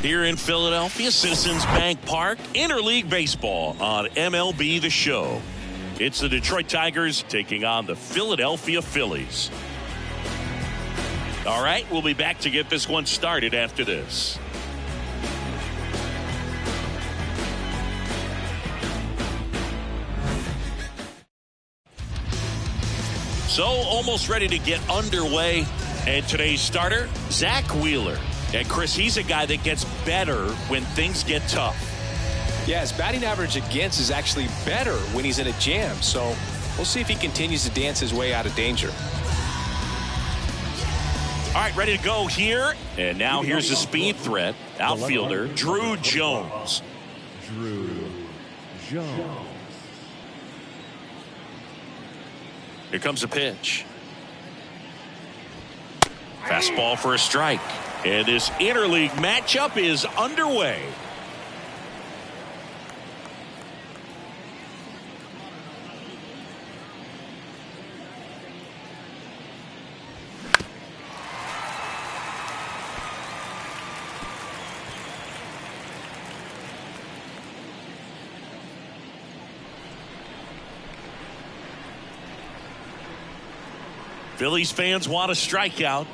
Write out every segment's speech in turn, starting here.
Here in Philadelphia, Citizens Bank Park, interleague baseball on MLB The Show. It's the Detroit Tigers taking on the Philadelphia Phillies. All right, we'll be back to get this one started after this. So, almost ready to get underway. And today's starter, Zach Wheeler. And Chris, he's a guy that gets better when things get tough. Yeah, his batting average against is actually better when he's in a jam. So we'll see if he continues to dance his way out of danger. All right, ready to go here. And now here's the speed threat, outfielder Drew Jones. Here comes a pitch. Fastball for a strike. And this interleague matchup is underway. Phillies fans want a strikeout.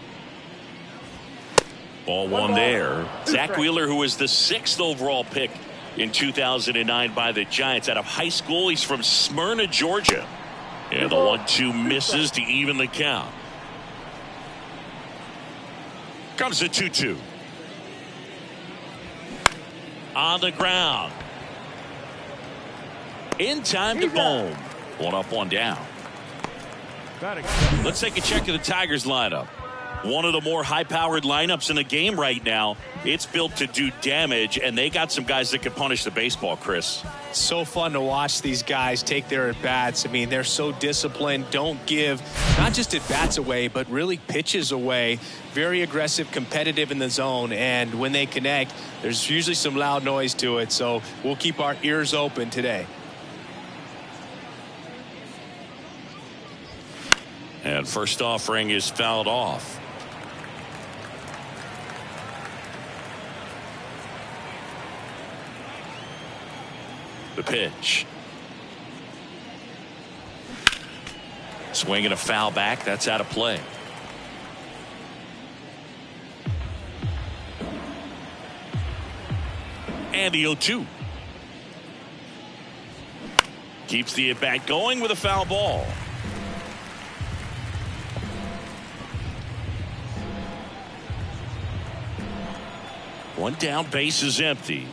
Ball one there. Zach Wheeler, who was the 6th overall pick in 2009 by the Giants out of high school. He's from Smyrna, Georgia. And the 1-2 misses to even the count. Comes the 2-2. On the ground. In time to boom. One up, one down. Let's take a check of the Tigers lineup. One of the more high-powered lineups in the game right now. It's built to do damage, and they got some guys that can punish the baseball, Chris. So fun to watch these guys take their at-bats. I mean, they're so disciplined. Don't give not just at-bats away, but really pitches away. Very aggressive, competitive in the zone, and when they connect, there's usually some loud noise to it. So we'll keep our ears open today. And first offering is fouled off. The pitch. Swing and a foul back. That's out of play. And the 0-2. Keeps the at-bat going with a foul ball. One down, base is empty.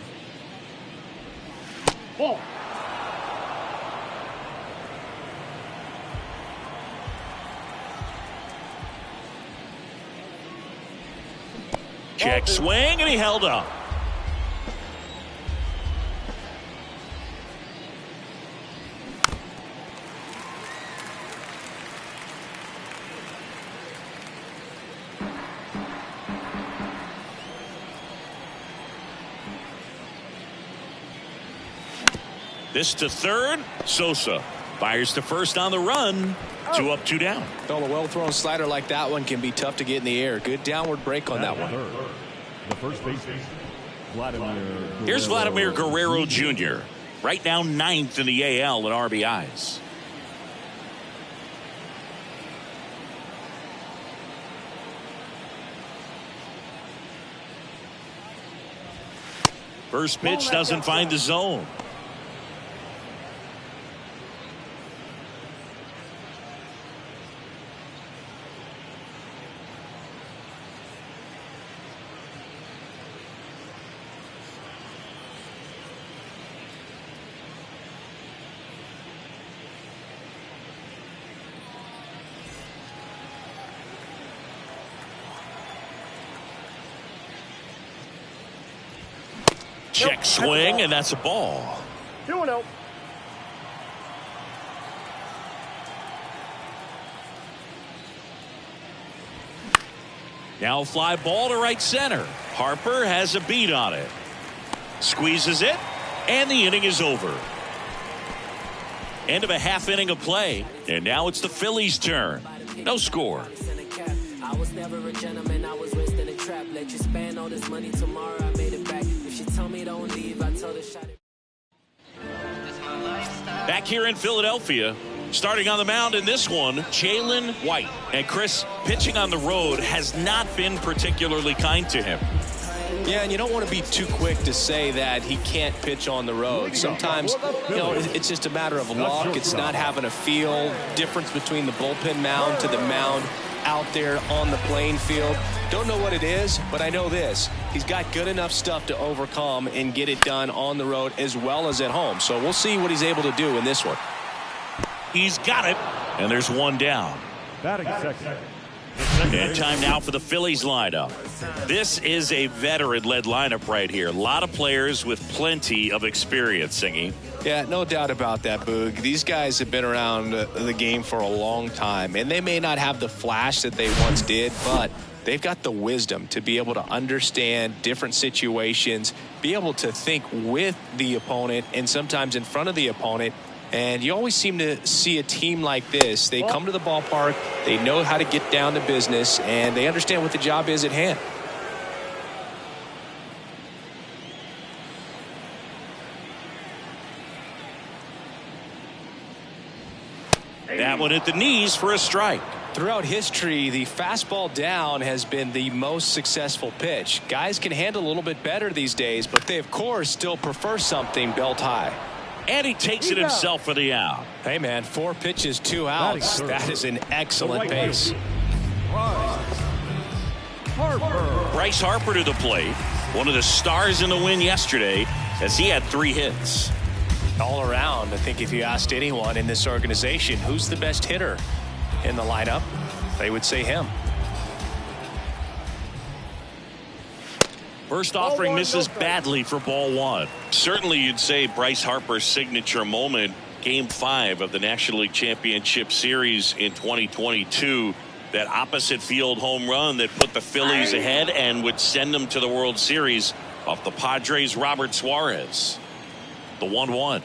Ball. Check swing, and he held up. This to third. Sosa fires to first on the run. 2 up, 2 down. Well, a well-thrown slider like that one can be tough to get in the air. Good downward break on that one. The first baseman, Vladimir. Here's Vladimir Guerrero Jr. Right now 9th in the AL in RBIs. First pitch doesn't find the zone. Check swing, and that's a ball. 2-0. Now fly ball to right center. Harper has a beat on it. Squeezes it, and the inning is over. End of a half inning of play, and now it's the Phillies' turn. No score. I was never a gentleman, I was raised in a trap. Let you spend all this money tomorrow, I made it back. Back here in Philadelphia, starting on the mound in this one, Jalen White. And Chris, pitching on the road has not been particularly kind to him. Yeah, and you don't want to be too quick to say that he can't pitch on the road. Sometimes, it's just a matter of luck. It's not having a feel. Difference between the bullpen mound to the mound out there on the playing field. Don't know what it is, but I know this. He's got good enough stuff to overcome and get it done on the road as well as at home. So we'll see what he's able to do in this one. He's got it, and there's one down. Batting second. And time now for the Phillies lineup. This is a veteran-led lineup right here. A lot of players with plenty of experience, Singy. Yeah, no doubt about that, Boog. These guys have been around the game for a long time, and they may not have the flash that they once did, but they've got the wisdom to be able to understand different situations, be able to think with the opponent and sometimes in front of the opponent. And you always seem to see a team like this. They come to the ballpark, they know how to get down to business, and they understand what the job is at hand. That one at the knees for a strike. Throughout history, the fastball down has been the most successful pitch. Guys can handle a little bit better these days, but they, of course, still prefer something belt high. And he takes it himself for the out. Hey, man, 4 pitches, 2 outs. That is an excellent pace. Bryce Harper to the plate. One of the stars in the win yesterday as he had 3 hits. All around, I think if you asked anyone in this organization who's the best hitter in the lineup, they would say him. First offering misses badly for ball 1. Certainly you'd say Bryce Harper's signature moment, Game 5 of the National League Championship Series in 2022. That opposite field home run that put the Phillies ahead and would send them to the World Series off the Padres' Robert Suarez. The 1-1.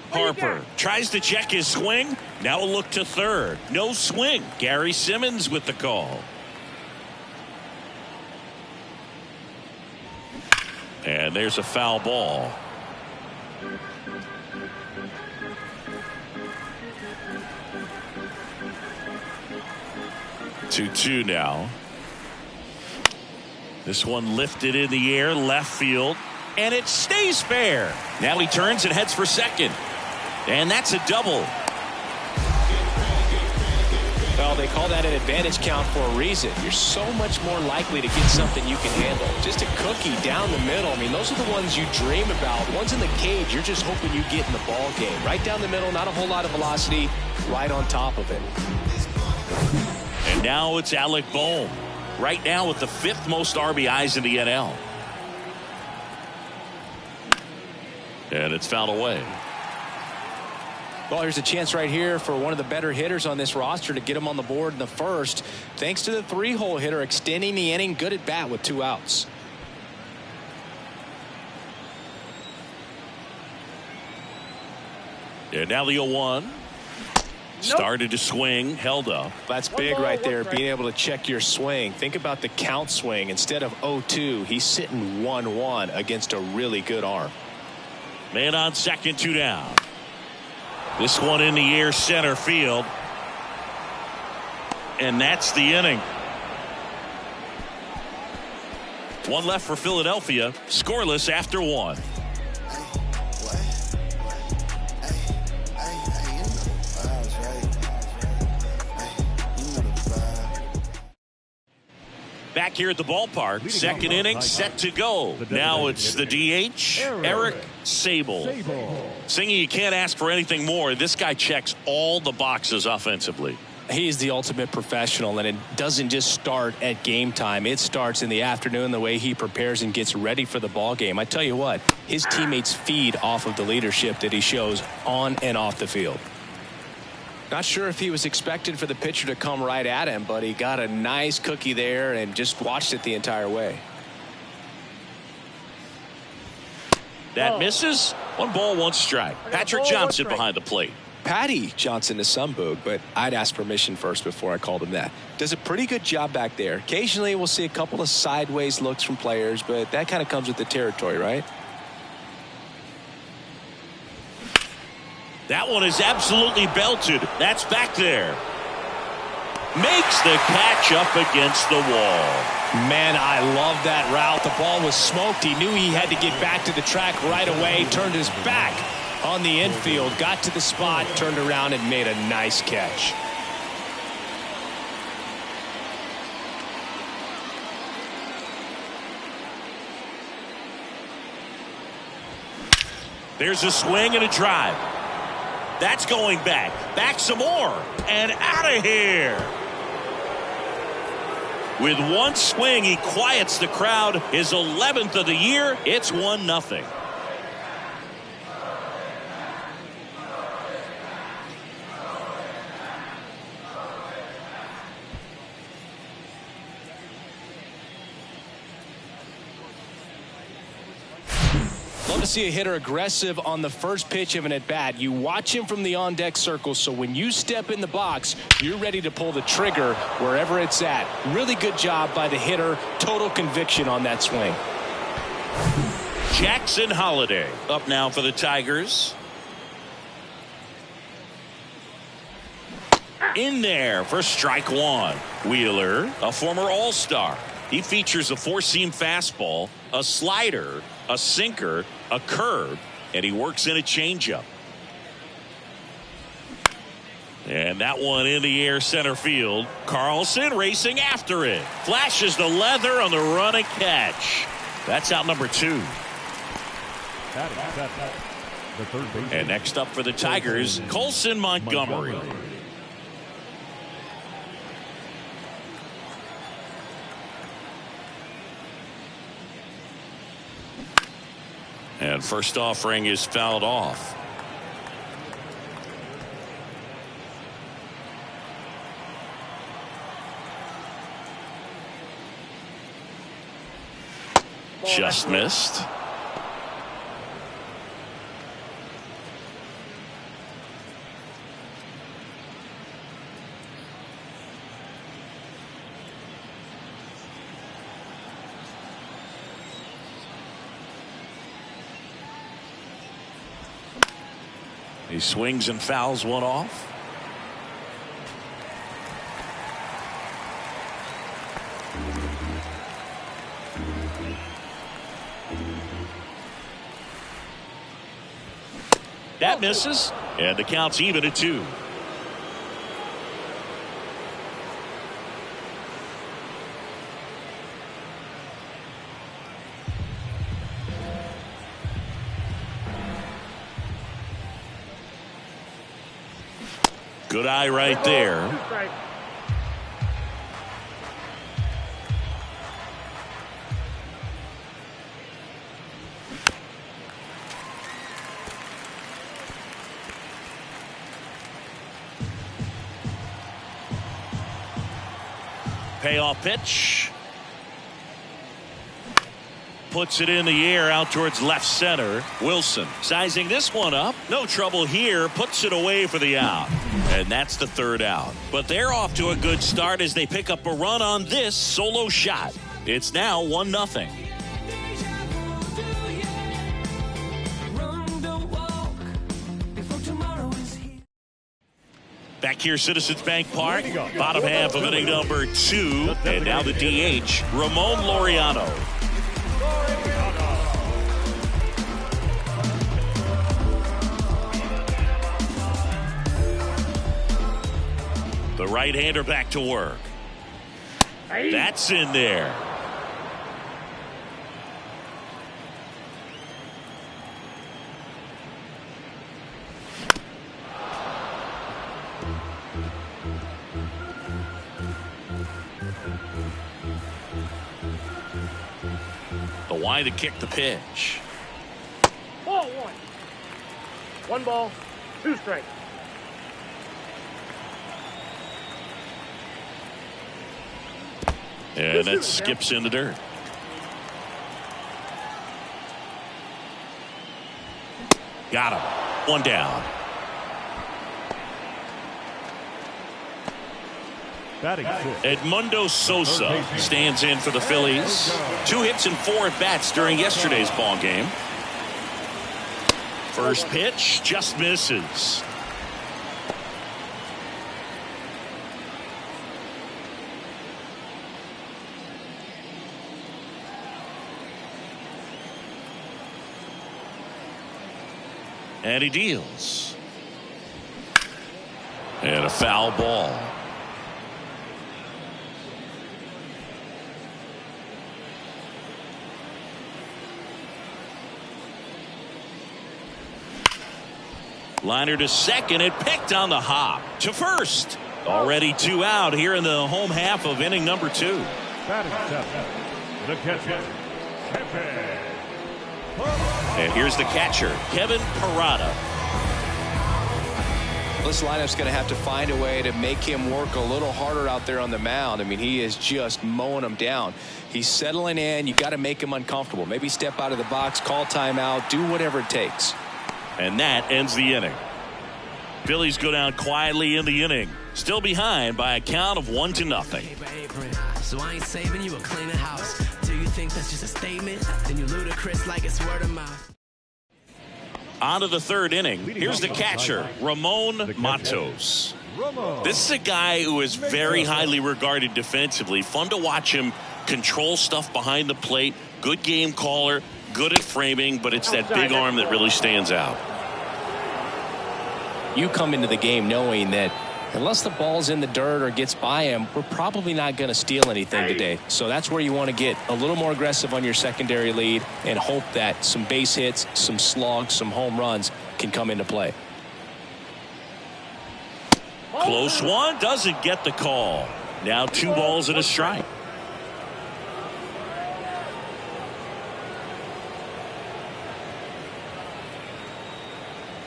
Harper tries to check his swing. Now a look to third. No swing. Gary Simmons with the call. And there's a foul ball. Two now. This one lifted in the air, left field, and it stays fair. Now he turns and heads for second. And that's a double. Well, they call that an advantage count for a reason. You're so much more likely to get something you can handle. Just a cookie down the middle. I mean, those are the ones you dream about. Ones in the cage, you're just hoping you get in the ball game. Right down the middle, not a whole lot of velocity, right on top of it. And now it's Alec Bohm. Right now with the 5th most RBIs in the NL. And it's fouled away. Well, here's a chance right here for one of the better hitters on this roster to get him on the board in the first. Thanks to the 3-hole hitter extending the inning. Good at bat with 2 outs. And now the 0-1. Started to swing, held up. That's big right there, being able to check your swing. Think about the count swing. Instead of 0-2, he's sitting 1-1 against a really good arm. Man on second, 2 down. This one in the air, center field. And that's the inning. 1 left for Philadelphia. Scoreless after 1. Back here at the ballpark, second inning set to go. Now it's the DH, Eric Sable. Singy, you can't ask for anything more. This guy checks all the boxes offensively. He's the ultimate professional, and it doesn't just start at game time. It starts in the afternoon, the way he prepares and gets ready for the ball game. I tell you what, his teammates feed off of the leadership that he shows on and off the field. Not sure if he was expecting for the pitcher to come right at him, but he got a nice cookie there and just watched it the entire way. That misses. 1 ball, 1 strike. Patrick Johnson behind the plate. Patty Johnson to some boog, but I'd ask permission first before I called him that. Does a pretty good job back there. Occasionally we'll see a couple of sideways looks from players, but that kind of comes with the territory, right? That one is absolutely belted. That's back there. Makes the catch up against the wall. Man, I love that route. The ball was smoked. He knew he had to get back to the track right away. Turned his back on the infield. Got to the spot, turned around, and made a nice catch. There's a swing and a drive. That's going back. Back some more. And out of here. With one swing, he quiets the crowd. His 11th of the year. It's 1-0. Love to see a hitter aggressive on the first pitch of an at-bat. You watch him from the on-deck circle, so when you step in the box, you're ready to pull the trigger wherever it's at. Really good job by the hitter. Total conviction on that swing. Jackson Holliday up now for the Tigers. In there for strike one. Wheeler, a former All-Star. He features a four-seam fastball, a slider, a sinker, a curve, and he works in a changeup. And that one in the air center field. Carlson racing after it. Flashes the leather on the run and catch. That's out number 2. And next up for the Tigers, Colson Montgomery. And first offering is fouled off. Just missed. He swings and fouls one off. That misses, and the count's even at 2. Good eye right there. Payoff pitch. Puts it in the air out towards left center. Wilson sizing this one up. No trouble here. Puts it away for the out. And that's the third out. But they're off to a good start as they pick up a run on this solo shot. It's now 1-0. Back here, Citizens Bank Park. Bottom half of inning number 2. And now the DH, Ramon Laureano. The right-hander back to work. That's in there. The wide to kick the pitch. Ball 1. 1 ball, 2 strikes. And that skips in the dirt. Got him. 1 down. Batting sixth. Edmundo Sosa stands in for the Phillies. 2 hits and 4 at-bats during yesterday's ball game. First pitch just misses. And he deals. And a foul ball. Liner to second. It picked on the hop. To first. Already 2 out here in the home half of inning number 2. Batting seventh. The catcher, Kevin. And here's the catcher, Kevin Parada. This lineup's going to have to find a way to make him work a little harder out there on the mound. I mean, he is just mowing them down. He's settling in. You got to make him uncomfortable. Maybe step out of the box, call timeout, do whatever it takes. And that ends the inning. Phillies go down quietly in the inning, still behind by a count of 1-0. So I ain't saving you a cleaning house. Do you think that's just a statement? Then you ludicrous like it's word of mouth. On to the 3rd inning. Here's the catcher, Ramon Matos. This is a guy who is very highly regarded defensively. Fun to watch him control stuff behind the plate. Good game caller, good at framing, but it's that big arm that really stands out. You come into the game knowing that unless the ball's in the dirt or gets by him, we're probably not going to steal anything today. So that's where you want to get a little more aggressive on your secondary lead and hope that some base hits, some slugs, some home runs can come into play. Close one, doesn't get the call. Now 2 balls and a strike.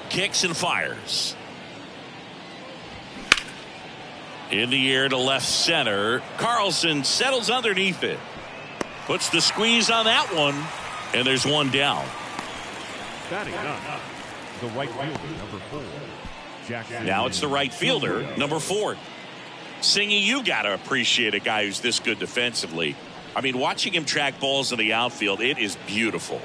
Kicks and fires. In the air to left center. Carlson settles underneath it. Puts the squeeze on that one. And there's 1 down. Batting ninth. The right fielder, number 4. Jackson. Now it's the right fielder, number 4. Singy, you got to appreciate a guy who's this good defensively. I mean, watching him track balls in the outfield, it is beautiful.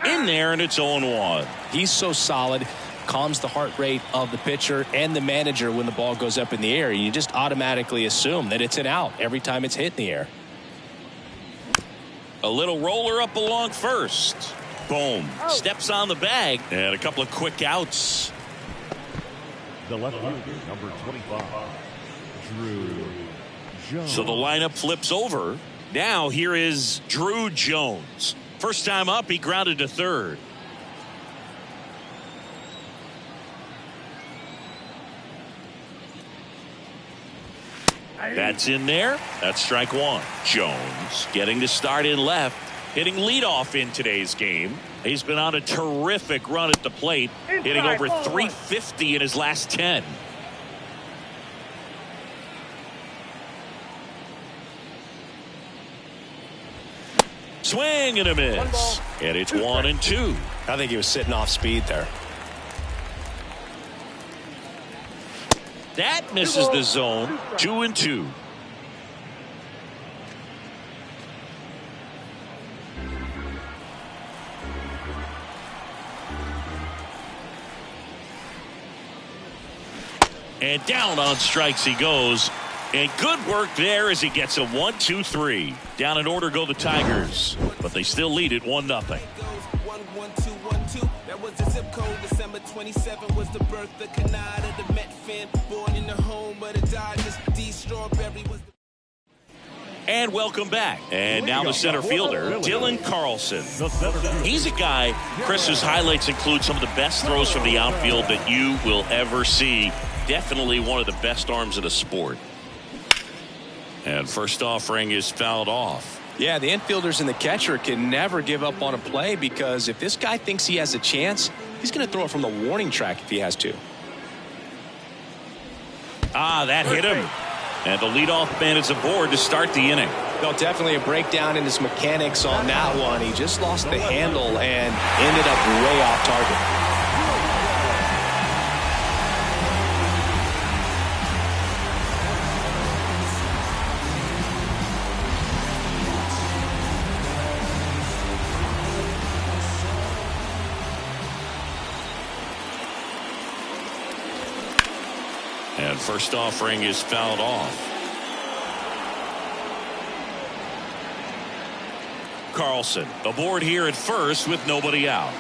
In there, and it's 0-1. He's so solid, calms the heart rate of the pitcher and the manager when the ball goes up in the air. You just automatically assume that it's an out every time it's hit in the air. A little roller up along first. Boom. Steps on the bag. And a couple of quick outs. The left fielder, number 25. Drew Jones. So the lineup flips over. Now here is Drew Jones. First time up, he grounded to third. That's in there. That's strike 1. Jones getting to start in left, hitting leadoff in today's game. He's been on a terrific run at the plate, hitting over 350 in his last 10. Swing and a miss. And it's 1-2. I think he was sitting off speed there. That misses the zone. 2-2. And down on strikes he goes. And good work there as he gets a 1-2-3. Down in order go the Tigers, but they still lead it 1-0. That was the zip code. December 27 was the birth of Canada, the Met fan, born in the home of the Dodgers. D. Strawberry was the... And welcome back. And now the center fielder, Dylan Carlson. He's a guy, Chris's highlights include some of the best throws from the outfield that you will ever see. Definitely one of the best arms in the sport. And first offering is fouled off. Yeah, the infielders and the catcher can never give up on a play because if this guy thinks he has a chance, he's going to throw it from the warning track if he has to. That hit him. And the leadoff man is aboard to start the inning. No, definitely a breakdown in his mechanics on that one. He just lost the handle and ended up way off target. And first offering is fouled off. Carlson aboard here at first with nobody out.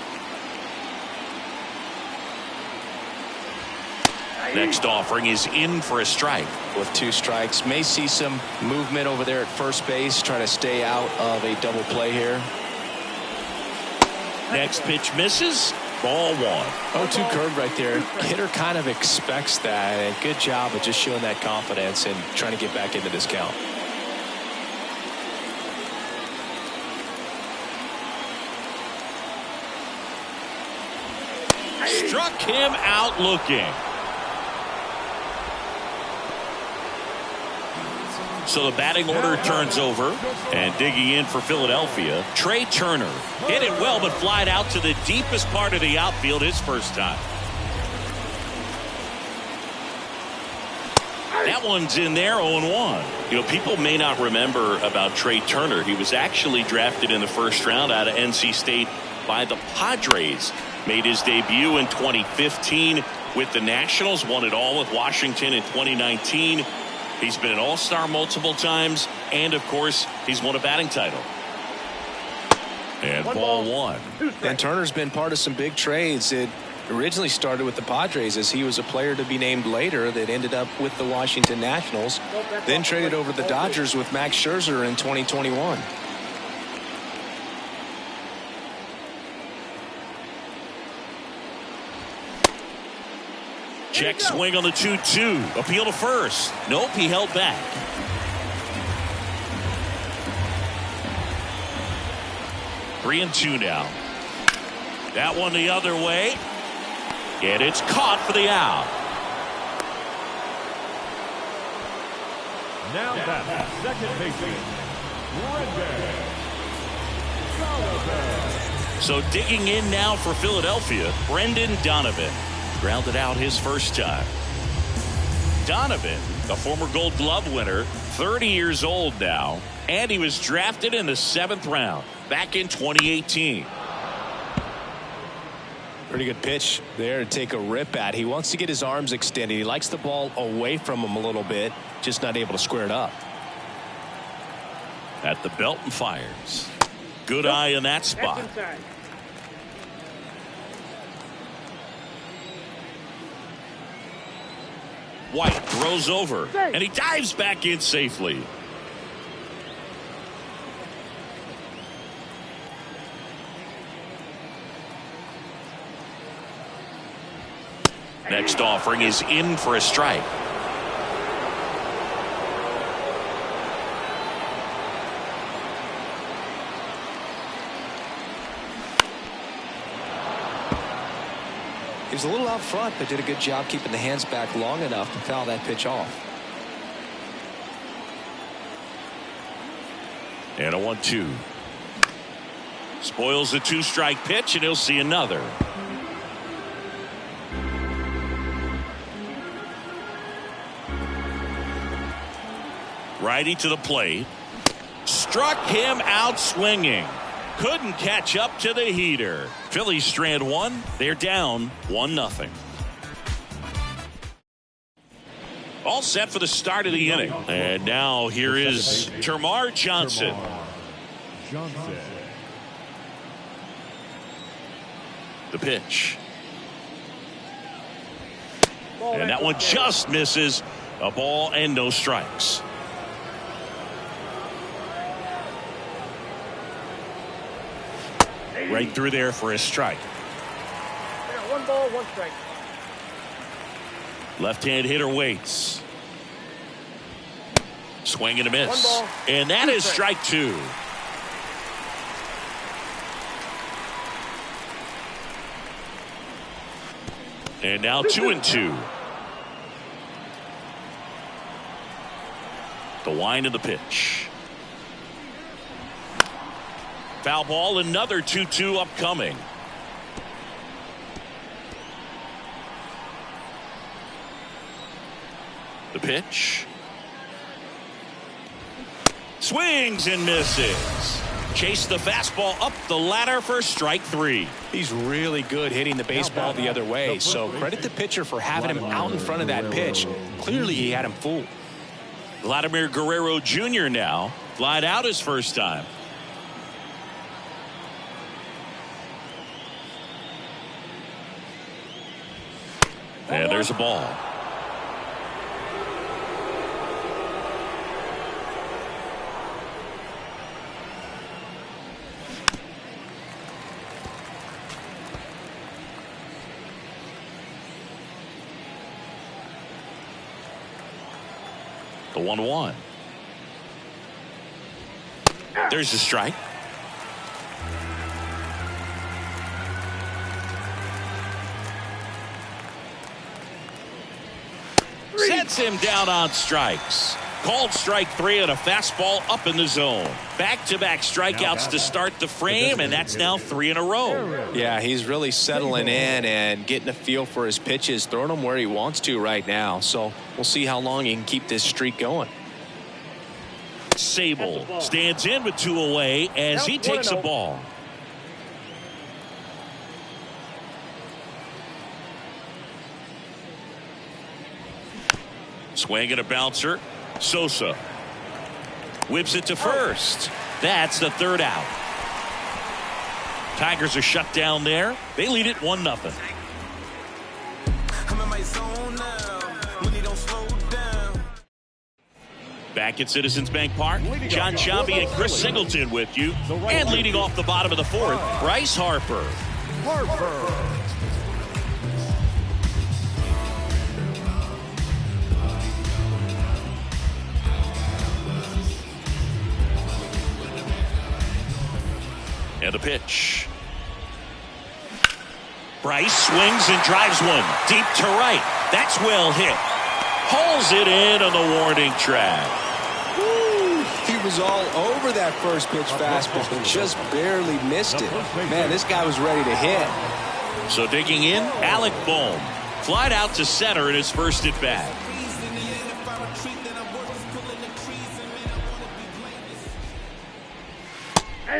Next offering is in for a strike. With 2 strikes, may see some movement over there at first base, trying to stay out of a double play here. Next pitch misses. Ball 1. 0-2 curve right there. Hitter kind of expects that. And good job of just showing that confidence and trying to get back into this count. Struck him out looking. So the batting order turns over, and digging in for Philadelphia, Trey Turner. Hit it well, but flied out to the deepest part of the outfield his first time. That one's in there, 0-1. You know, people may not remember about Trey Turner. He was actually drafted in the first round out of NC State by the Padres. Made his debut in 2015 with the Nationals, won it all with Washington in 2019. He's been an all-star multiple times, and of course, he's won a batting title. And ball 1. And Turner's been part of some big trades. It originally started with the Padres as he was a player to be named later that ended up with the Washington Nationals, then traded over to the Dodgers with Max Scherzer in 2021. Check swing on the 2-2. Appeal to first. Nope, he held back. Three and 2 now. That one the other way. And it's caught for the out. Now that's second baseman, Brendan. So digging in now for Philadelphia, Brendan Donovan. Grounded out his first time. Donovan, the former Gold Glove winner, 30 years old now, and he was drafted in the 7th round back in 2018. Pretty good pitch there to take a rip at. He wants to get his arms extended. He likes the ball away from him a little bit, just not able to square it up. At the belt and fires. Good eye in that spot. White throws over, and he dives back in safely. Next offering is in for a strike. He was a little out front, but did a good job keeping the hands back long enough to foul that pitch off. And a 1-2. Spoils the 2-strike pitch, and he'll see another. Righty to the plate. Struck him out swinging. Couldn't catch up to the heater. Phillies strand 1. They're down 1-0. All set for the start of the inning. And now here is Termarr Johnson. The pitch. And that one just misses. A ball and no strikes. Right through there for a strike. 1 ball, 1 strike. Left-hand hitter waits. Swing and a miss. 1 ball, and that 2 is strike 2. And now 2-2. The wind of the pitch. Foul ball, another 2-2 upcoming. The pitch. Swings and misses. Chase the fastball up the ladder for strike 3. He's really good hitting the baseball the other way, so credit the pitcher for having him out in front of that pitch. Clearly he had him fooled. Vladimir Guerrero Jr. now flied out his first time. And there's a ball. The 1-1. There's the strike. Sets him down on strikes. Called strike 3 and a fastball up in the zone. Back-to-back strikeouts to start the frame, and that's now 3 in a row. Yeah, he's really settling in and getting a feel for his pitches, throwing them where he wants to right now. So we'll see how long he can keep this streak going. Sable stands in with 2 away as he takes a ball. Swing and a bouncer. Sosa whips it to first. That's the 3rd out. Tigers are shut down there. They lead it 1-0. I'm in my zone now. When you don't slow down. Back at Citizens Bank Park, John Sciambi and Chris Singleton with you. And leading off the bottom of the 4th, Bryce Harper. And a pitch. Bryce swings and drives one deep to right. That's well hit. Hauls it in on the warning track. Woo, he was all over that first pitch fastball and just barely missed it. Man, this guy was ready to hit. So digging in, Alec Bohm. Flied out to center in his first at bat.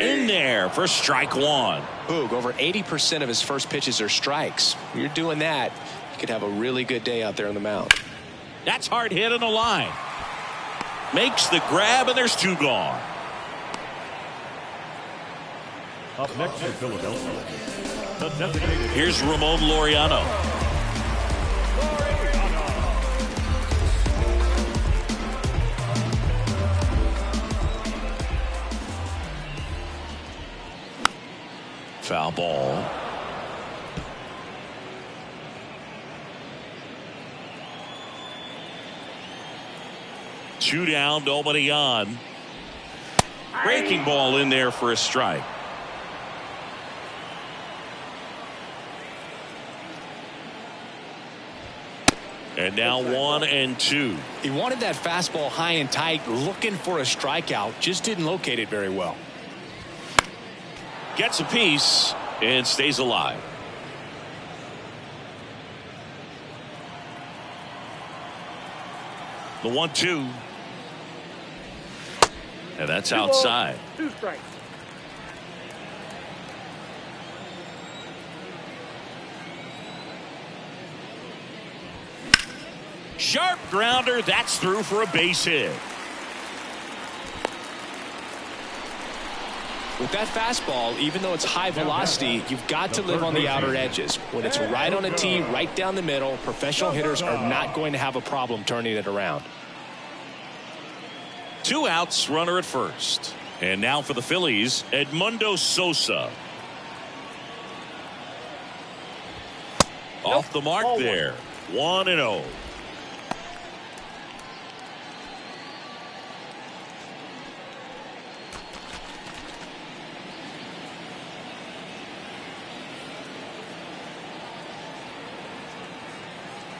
In there for strike 1. Boog, over 80% of his first pitches are strikes. When you're doing that, you could have a really good day out there on the mound. That's hard hit on the line. Makes the grab, and there's 2 gone. Up next for Philadelphia, the designated. Here's Ramon Laureano. Foul ball. Two down, nobody on. Breaking ball in there for a strike. And now 1-2. He wanted that fastball high and tight, looking for a strikeout, just didn't locate it very well. Gets a piece and stays alive. The 1-2. And that's outside. 2 strikes. Sharp grounder. That's through for a base hit. With that fastball, even though it's high velocity, you've got to live on the outer edges. When it's right on a tee, right down the middle, professional hitters are not going to have a problem turning it around. 2 outs, runner at first. And now for the Phillies, Edmundo Sosa. Off the mark there. 1-0.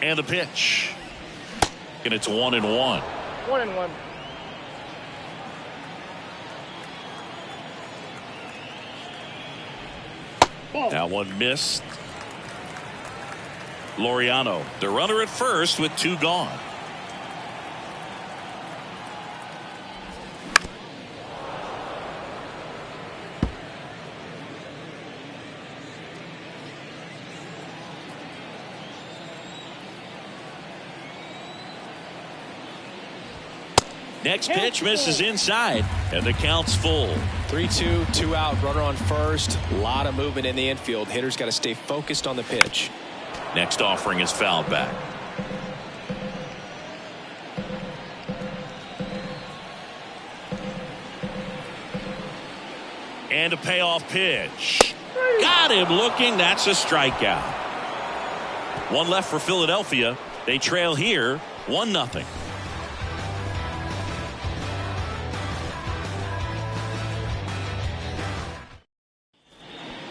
And the pitch. And it's 1-1. 1-1. That one missed. Laureano, the runner at first with 2 gone. Next pitch misses inside, and the count's full. 3-2, 2 out, runner on first. A lot of movement in the infield. Hitter's got to stay focused on the pitch. Next offering is fouled back. And a payoff pitch. Got him looking. That's a strikeout. One left for Philadelphia. They trail here 1-0.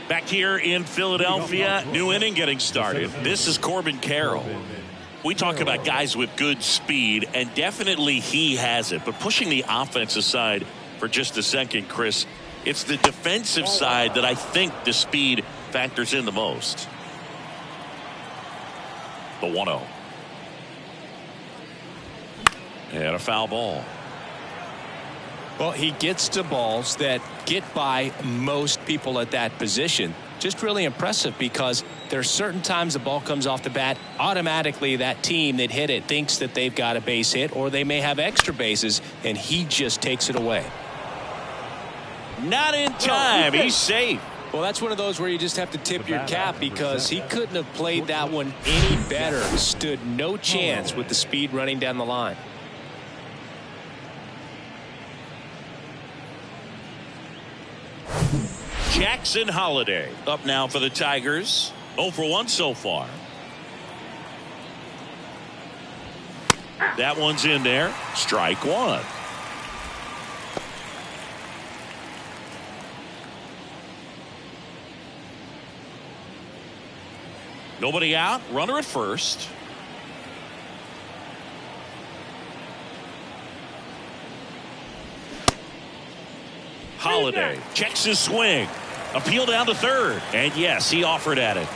Back here in Philadelphia, new inning getting started. This is Corbin Carroll. We talk about guys with good speed, and definitely he has it. But pushing the offense aside for just a second, Chris, it's the defensive side that I think the speed factors in the most. The 1-0. And a foul ball. Well, he gets to balls that get by most people at that position. Just really impressive because there are certain times the ball comes off the bat, automatically that team that hit it thinks that they've got a base hit, or they may have extra bases, and he just takes it away. Not in time. He's safe. Well, that's one of those where you just have to tip your cap because he couldn't have played that one any better. Stood no chance with the speed running down the line. Jackson Holiday up now for the Tigers. 0 for 1 so far. That one's in there. Strike one. Nobody out. Runner at first. Holiday checks his swing. Appeal down to third. And yes, he offered at it.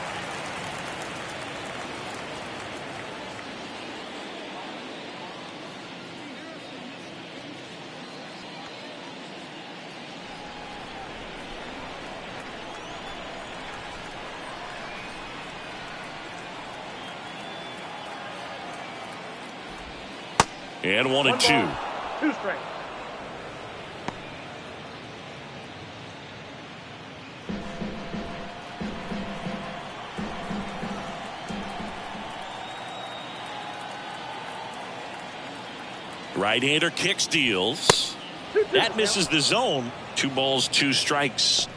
And 1-2. 2 strikes. Right-hander kicks, deals. That misses the zone. 2 balls, 2 strikes.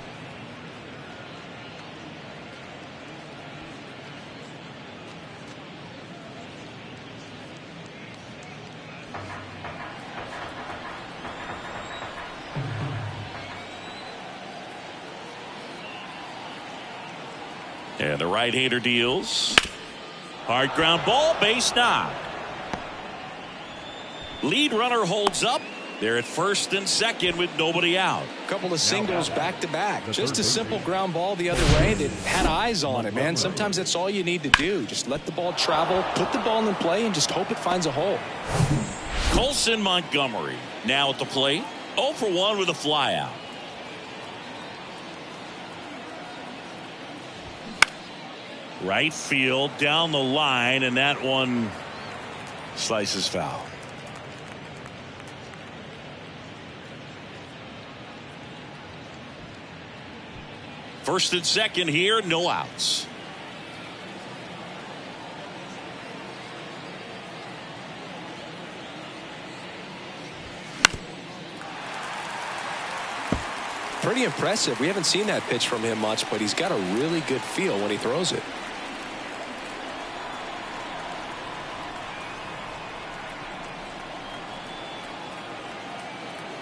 And the right-hander deals. Hard ground ball, base knock. Lead runner holds up. They're at first and second with nobody out. A couple of singles back to back. Just a simple ground ball the other way that had eyes on it, man. Sometimes that's all you need to do. Just let the ball travel, put the ball in play, and just hope it finds a hole. Colson Montgomery now at the plate. 0 for 1 with a flyout. Right field down the line, and that one slices foul. First and second here, no outs. Pretty impressive. We haven't seen that pitch from him much, but he's got a really good feel when he throws it.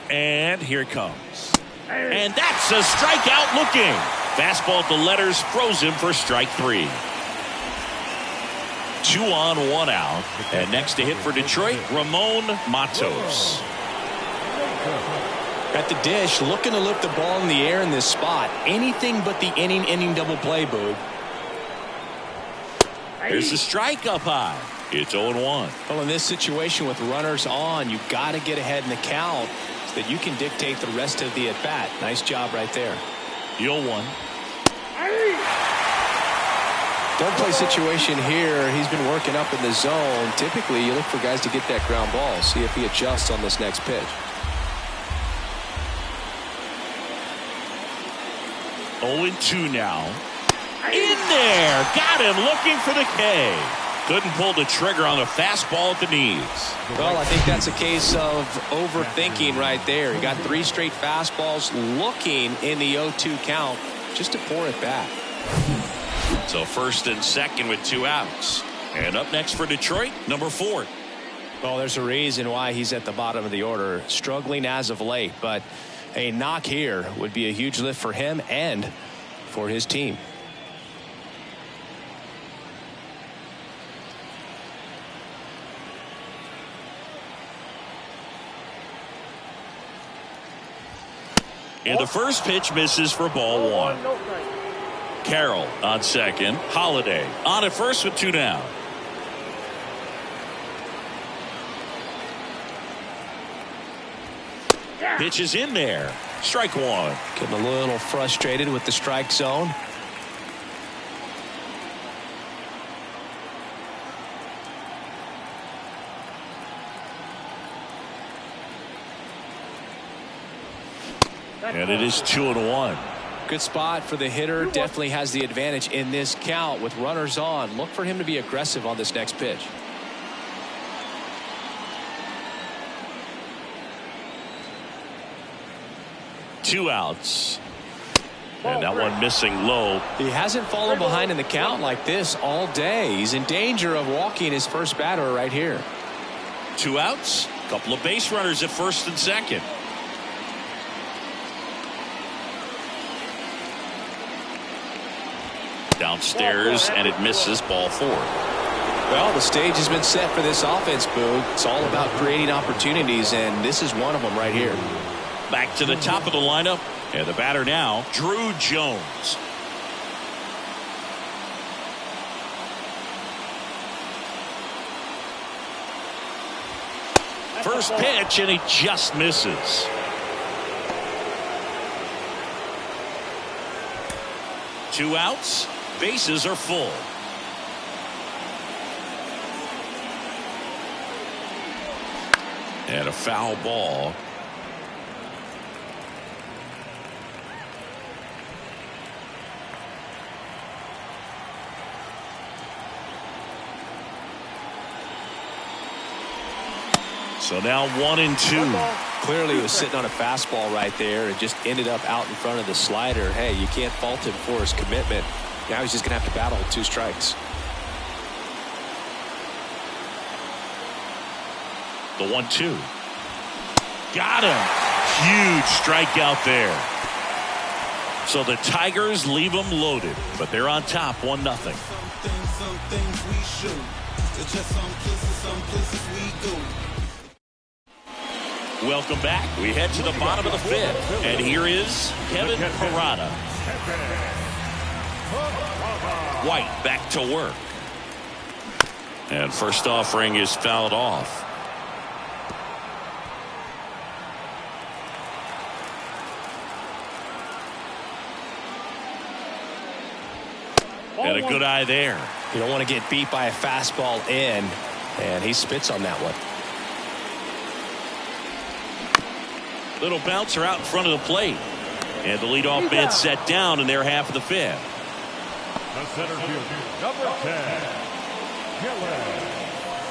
And here it comes. And that's a strikeout looking. Fastball at the letters, froze him for strike 3. 2 on, 1 out. And next to hit for Detroit, Ramon Matos. At the dish, looking to lift the ball in the air in this spot. Anything but the inning double play, Boog. There's the strike up high. It's 0-1. Well, in this situation with runners on, you've got to get ahead in the count so that you can dictate the rest of the at-bat. Nice job right there. 0-1. Don't play situation here. He's been working up in the zone. Typically, you look for guys to get that ground ball. See if he adjusts on this next pitch. 0-2 now. In there. Got him looking for the K. Couldn't pull the trigger on a fastball at the knees. Well, I think that's a case of overthinking right there. He got 3 straight fastballs looking in the 0-2 count just to pour it back. So first and second with 2 outs. And up next for Detroit, number 4. Well, there's a reason why he's at the bottom of the order. Struggling as of late, but a knock here would be a huge lift for him and for his team. And the first pitch misses for ball 1. Carroll on second. Holiday on at first with 2 down. Pitch is in there. Strike 1. Getting a little frustrated with the strike zone. And it is 2-1. Good spot for the hitter. Definitely has the advantage in this count with runners on. Look for him to be aggressive on this next pitch. Two outs. And that one missing low. He hasn't fallen behind in the count like this all day. He's in danger of walking his first batter right here. 2 outs. Couple of base runners at first and second. Downstairs, and it misses ball 4. Well, the stage has been set for this offense, Boog. It's all about creating opportunities, and this is one of them right here. Back to the top of the lineup, and the batter now, Drew Jones. First pitch, and he just misses. Two outs. Bases are full. And a foul ball. So now 1-2. Clearly, he was sitting on a fastball right there and just ended up out in front of the slider. Hey, you can't fault him for his commitment. Now he's just going to have to battle with 2 strikes. The 1-2. Got him. Huge strikeout there. So the Tigers leave them loaded, but they're on top 1-0. Some things we shoot. It's just some places we go. Welcome back. We head to the bottom of the 5th, and here is Kevin Parada. White back to work. And first offering is fouled off. And a good eye there. You don't want to get beat by a fastball in, and he spits on that one. Little bouncer out in front of the plate. And the leadoff man set down in their half of the 5th. The center fielder, number 10,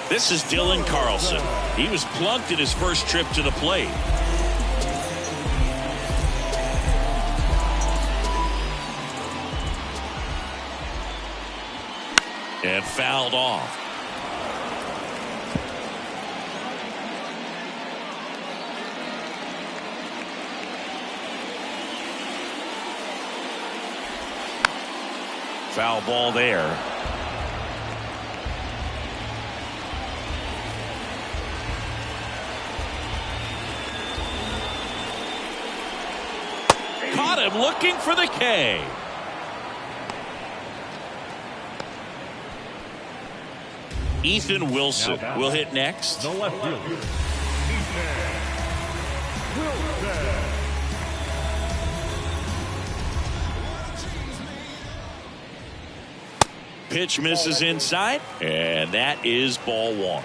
This is Dylan Carlson. He was plunked in his first trip to the plate. And fouled off. Foul ball there. Caught him looking for the K. Ethan Wilson will hit next. the left fielder, Ethan Wilson. pitch misses inside, and that is ball one.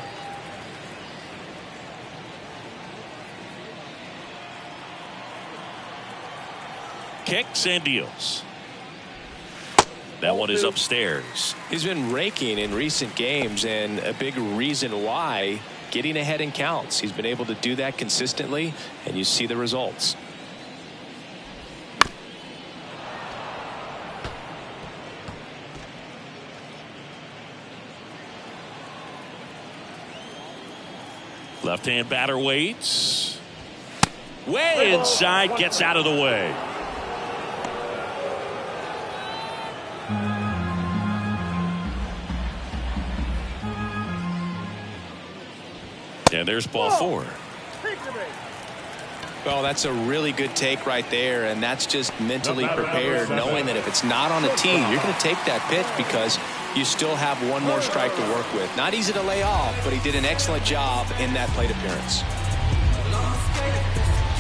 Kicks and deals. That one is upstairs. He's been raking in recent games, and a big reason why, getting ahead in counts. He's been able to do that consistently, and you see the results. Left-hand batter waits. Way inside, gets out of the way. And there's ball four. Well, that's a really good take right there, and that's just mentally prepared, knowing that if it's not on a tee, you're going to take that pitch because you still have one more strike to work with. Not easy to lay off, but he did an excellent job in that plate appearance.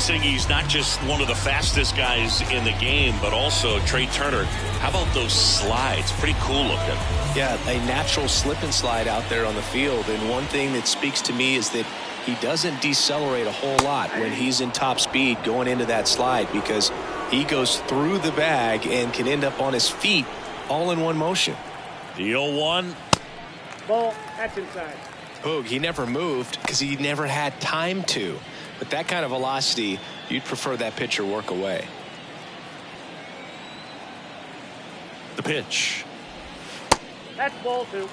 He's not just one of the fastest guys in the game, but also Trey Turner. How about those slides? Pretty cool looking. Yeah, a natural slip and slide out there on the field. And one thing that speaks to me is that he doesn't decelerate a whole lot when he's in top speed going into that slide, because he goes through the bag and can end up on his feet all in one motion. The 0-1. Ball, that's inside. Boog, he never moved because he never had time to. With that kind of velocity, you'd prefer that pitcher work away. The pitch. That's ball two.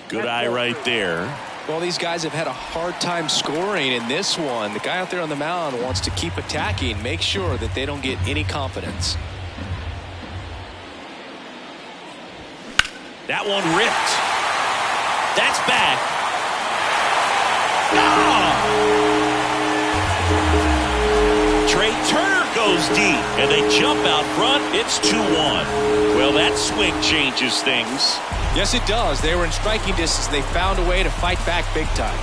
Good eye right there. Well, these guys have had a hard time scoring in this one. The guy out there on the mound wants to keep attacking, make sure that they don't get any confidence. That one ripped. That's back. Oh! Trey Turner goes deep, and they jump out front. It's 2-1. Well, that swing changes things. Yes, it does. They were in striking distance. They found a way to fight back big time.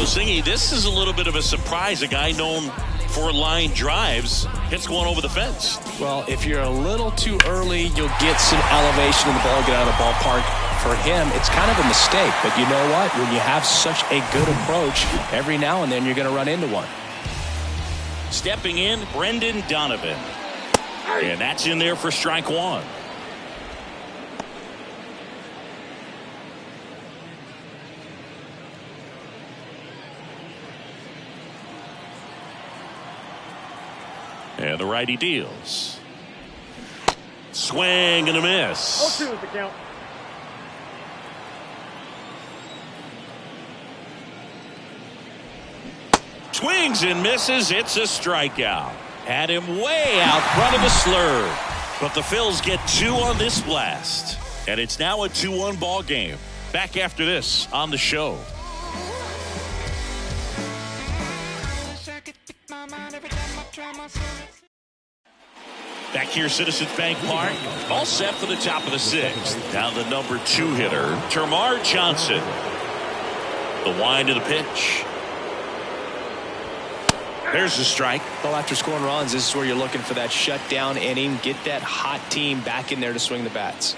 Singy, this is a little bit of a surprise. A guy known for line drives hits one over the fence. Well, if you're a little too early, you'll get some elevation in the ball, get out of the ballpark. For him, it's kind of a mistake. But you know what? When you have such a good approach, every now and then you're going to run into one. Stepping in, Brendan Donovan. And that's in there for strike one. And the righty deals. Swing and a miss. 0-2 is the count. Swings and misses. It's a strikeout. Had him way out front of the slur. But the Phils get two on this blast. And it's now a 2-1 ball game. Back after this on the show. Back here, Citizens Bank Park. All set for the top of the sixth. Now the number 2 hitter, Termarr Johnson. The wind to the pitch. There's the strike. Well, after scoring runs, this is where you're looking for that shutdown inning. Get that hot team back in there to swing the bats.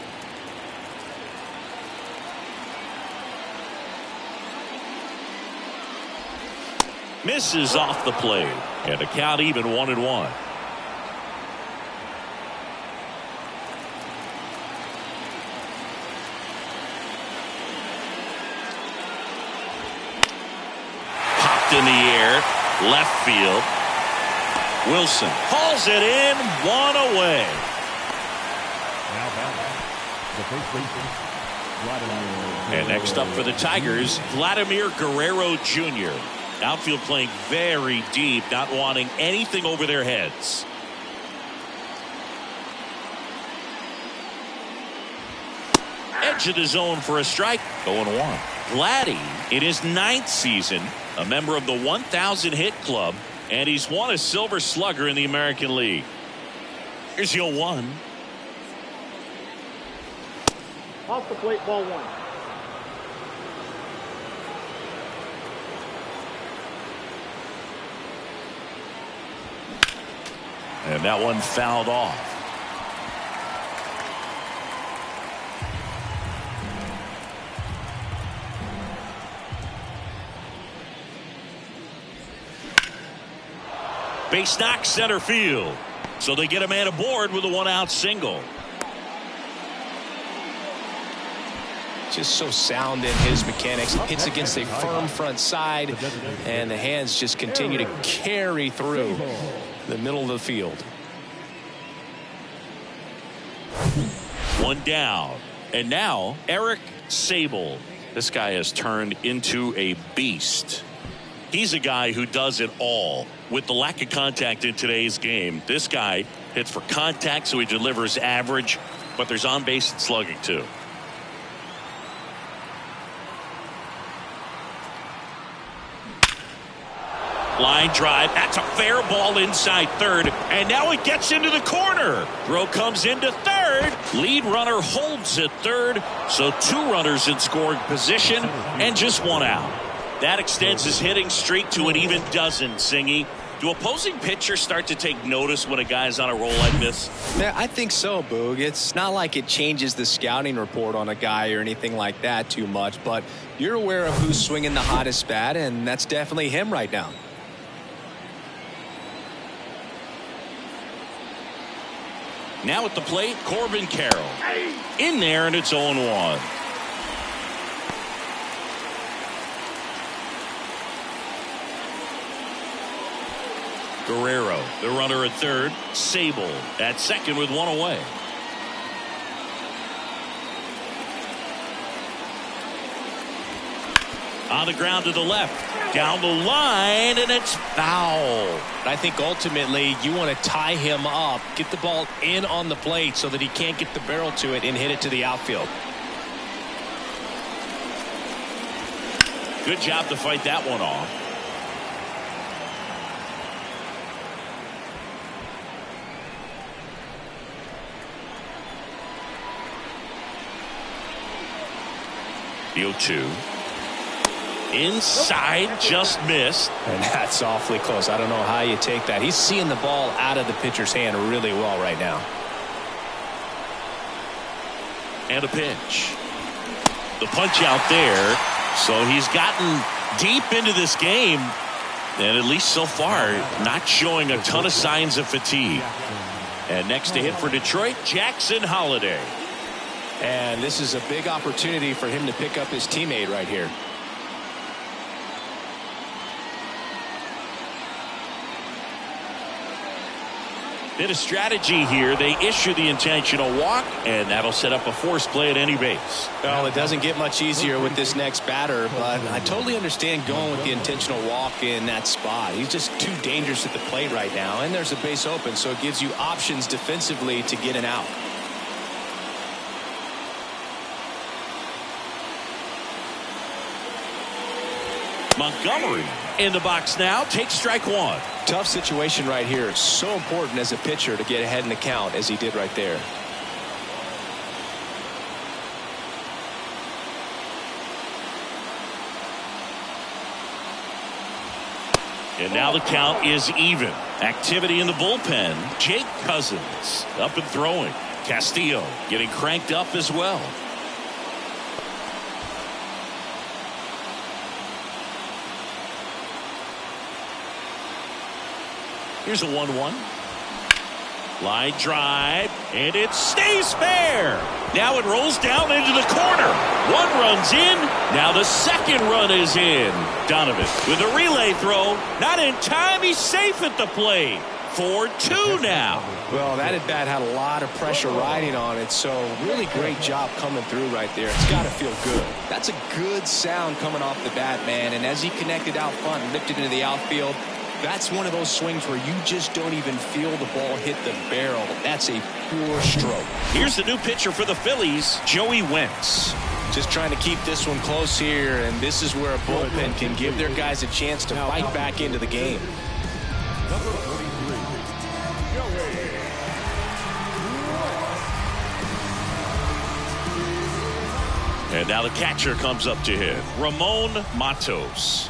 Misses off the plate. And the count even 1-1. Popped in the air. Left field. Wilson hauls it in. One away. Now batting, the first baseman, Vladimir. And next up for the Tigers, Vladimir Guerrero Jr. Outfield playing very deep, not wanting anything over their heads. Edge of the zone for a strike. 0-1. Vladdy in his 9th season, a member of the 1,000 hit club, and he's won a Silver Slugger in the American League. Here's 0-1. Off the plate, ball 1. And that one fouled off. Base knock center field. So they get a man aboard with a 1-out single. Just so sound in his mechanics. Hits against a firm front side, and the hands just continue to carry through the middle of the field. 1 down. And now Eric Sable. This guy has turned into a beast. He's a guy who does it all. With the lack of contact in today's game, this guy hits for contact, so he delivers average, but there's on base and slugging too. Line drive. That's a fair ball inside third. And now it gets into the corner. Throw comes into third. Lead runner holds at third. So 2 runners in scoring position and just 1 out. That extends his hitting streak to an even dozen, Singy. Do opposing pitchers start to take notice when a guy's on a roll like this? Yeah, I think so, Boog. It's not like it changes the scouting report on a guy or anything like that too much, but you're aware of who's swinging the hottest bat, and that's definitely him right now. Now at the plate, Corbin Carroll. In there, and it's 0-1. Guerrero, the runner at third. Sable at second with 1 away. On the ground to the left. Down the line, and it's foul. I think ultimately you want to tie him up, get the ball in on the plate so that he can't get the barrel to it and hit it to the outfield. Good job to fight that one off. The 0-2. Inside, just missed. And that's awfully close. I don't know how you take that. He's seeing the ball out of the pitcher's hand really well right now. And a pitch. The punch out there. So he's gotten deep into this game, and at least so far not showing a ton of signs of fatigue. And next to hit for Detroit, Jackson Holliday. And this is a big opportunity for him to pick up his teammate right here. Bit of strategy here. They issue the intentional walk, and that'll set up a force play at any base. Well, it doesn't get much easier with this next batter, but I totally understand going with the intentional walk in that spot. He's just too dangerous at the plate right now, and there's a base open, so it gives you options defensively to get an out. Montgomery in the box now, takes strike 1. Tough situation right here. So important as a pitcher to get ahead in the count as he did right there. And now the count is even. Activity in the bullpen. Jake Cousins up and throwing. Castillo getting cranked up as well. Here's a 1-1. Line drive, and it stays fair. Now it rolls down into the corner. 1 run's in. Now the second run is in. Donovan with a relay throw. Not in time. He's safe at the plate. 4-2 now. Well, that at bat had a lot of pressure riding on it, so really great job coming through right there. It's got to feel good. That's a good sound coming off the bat, man. And as he connected out front and lifted into the outfield, that's one of those swings where you just don't even feel the ball hit the barrel. That's a pure stroke. Here's the new pitcher for the Phillies, Joey Wentz. Just trying to keep this one close here, and this is where a bullpen can give their guys a chance to fight back into the game. Number 43, Joey. And now the catcher comes up to hit, Ramon Matos.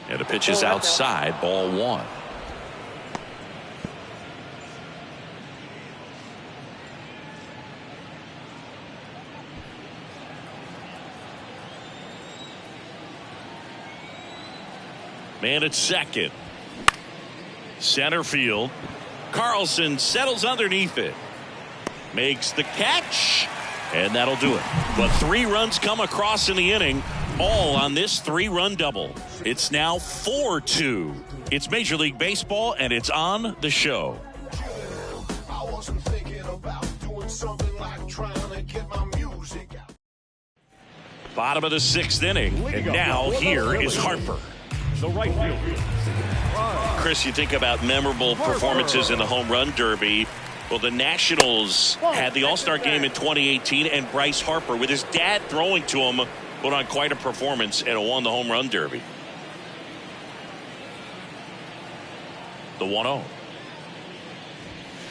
And the pitch is outside, ball 1. Man at second. Center field. Carlson settles underneath it. Makes the catch. And that'll do it. But 3 runs come across in the inning, all on this 3-run double. It's now 4-2. It's Major League Baseball, and it's on the show. I wasn't thinking about doing something like trying to get my music out. Bottom of the 6th inning, and now here is Harper. The right fielder. Chris, you think about memorable performances in the home run derby. Well, the Nationals had the All-Star game in 2018, and Bryce Harper, with his dad throwing to him, put on quite a performance and won the home run derby. The 1-0.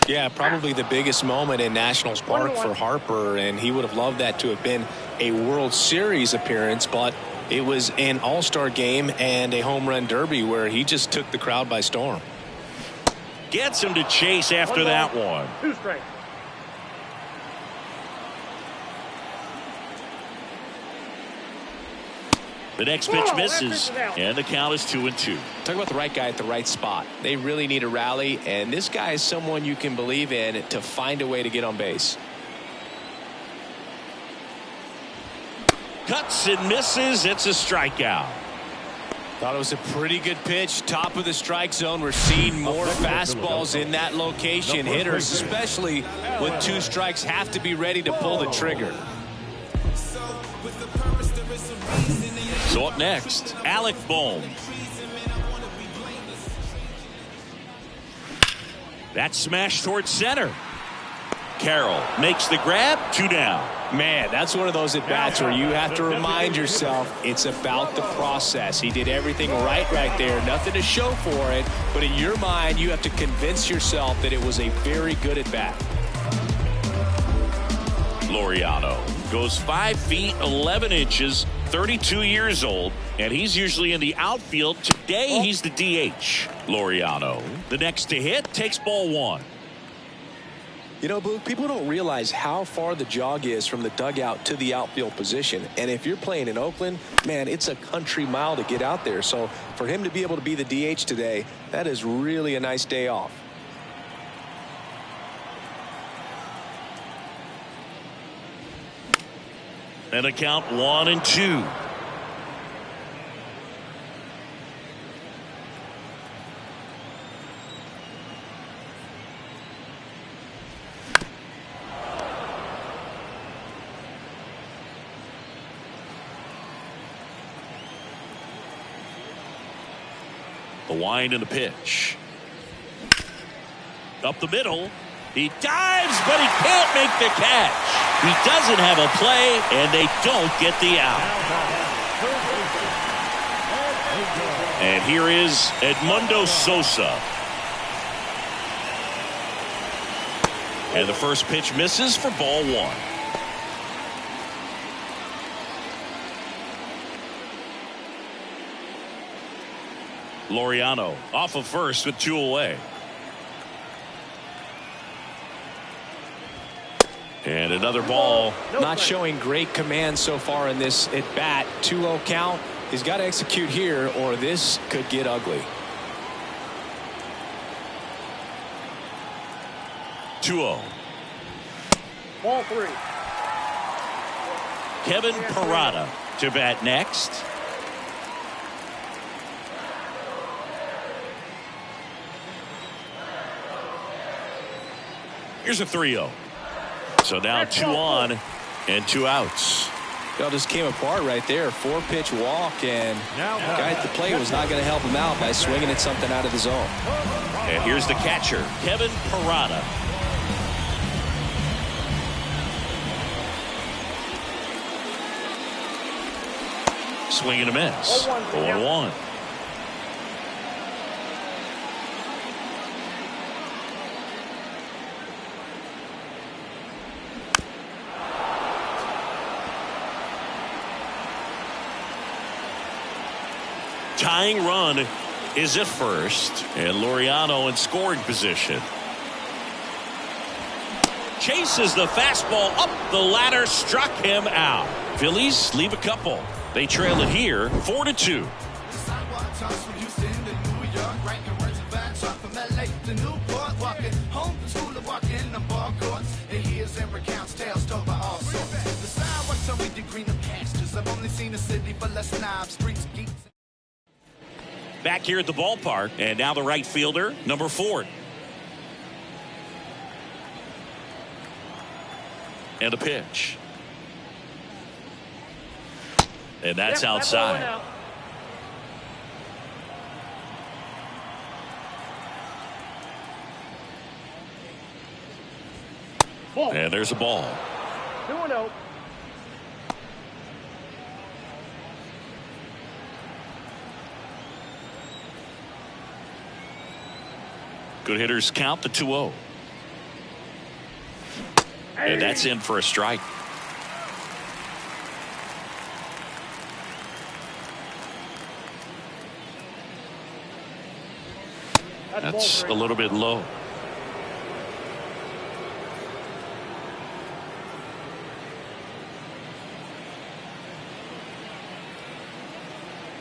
Yeah, probably the biggest moment in Nationals Park for Harper, and he would have loved that to have been a World Series appearance, but it was an All-Star game and a home run derby where he just took the crowd by storm. Gets him to chase after that one. 2 strikes. The next pitch misses, and the count is 2-2. Talk about the right guy at the right spot. They really need a rally, and this guy is someone you can believe in to find a way to get on base. Cuts and misses. It's a strikeout. Thought it was a pretty good pitch. Top of the strike zone. We're seeing more fastballs in that location. Hitters, especially with 2 strikes, have to be ready to pull the trigger. So up next, Alec Bohm. That smash towards center. Carroll makes the grab. 2 down. Man, that's one of those at-bats where you have to remind yourself it's about the process. He did everything right there. Nothing to show for it. But in your mind, you have to convince yourself that it was a very good at-bat. Laureano goes 5 feet 11 inches, 32 years old, and he's usually in the outfield. Today, he's the DH. Laureano, the next to hit, takes ball 1. You know, Boog, people don't realize how far the jog is from the dugout to the outfield position. And if you're playing in Oakland, man, it's a country mile to get out there. So for him to be able to be the DH today, that is really a nice day off. And the count 1-2. The wind and the pitch. Up the middle. He dives, but he can't make the catch. He doesn't have a play, and they don't get the out. And here is Edmundo Sosa. And the first pitch misses for ball 1. Laureano off of first with 2 away. And another ball. Not showing great command so far in this at bat. 2-0 count. He's got to execute here or this could get ugly. 2-0. Ball 3. Kevin Parada to bat next. Here's a 3-0. So now 2 on and 2 outs. It all just came apart right there. 4-pitch walk, and Now the guy at the plate was not going to help him out by swinging at something out of the zone. And here's the catcher, Kevin Parada. Swing and a miss. 0-1. Tying run is at first, and Laureano in scoring position. Chases the fastball up the ladder, struck him out. Phillies leave a couple. They trail it here 4-2. Back here at the ballpark, and now the right fielder, number 4. And a pitch. And that's outside. And there's a ball. 2-0. Good hitters count the 2-0. And that's in for a strike. That's a little bit low.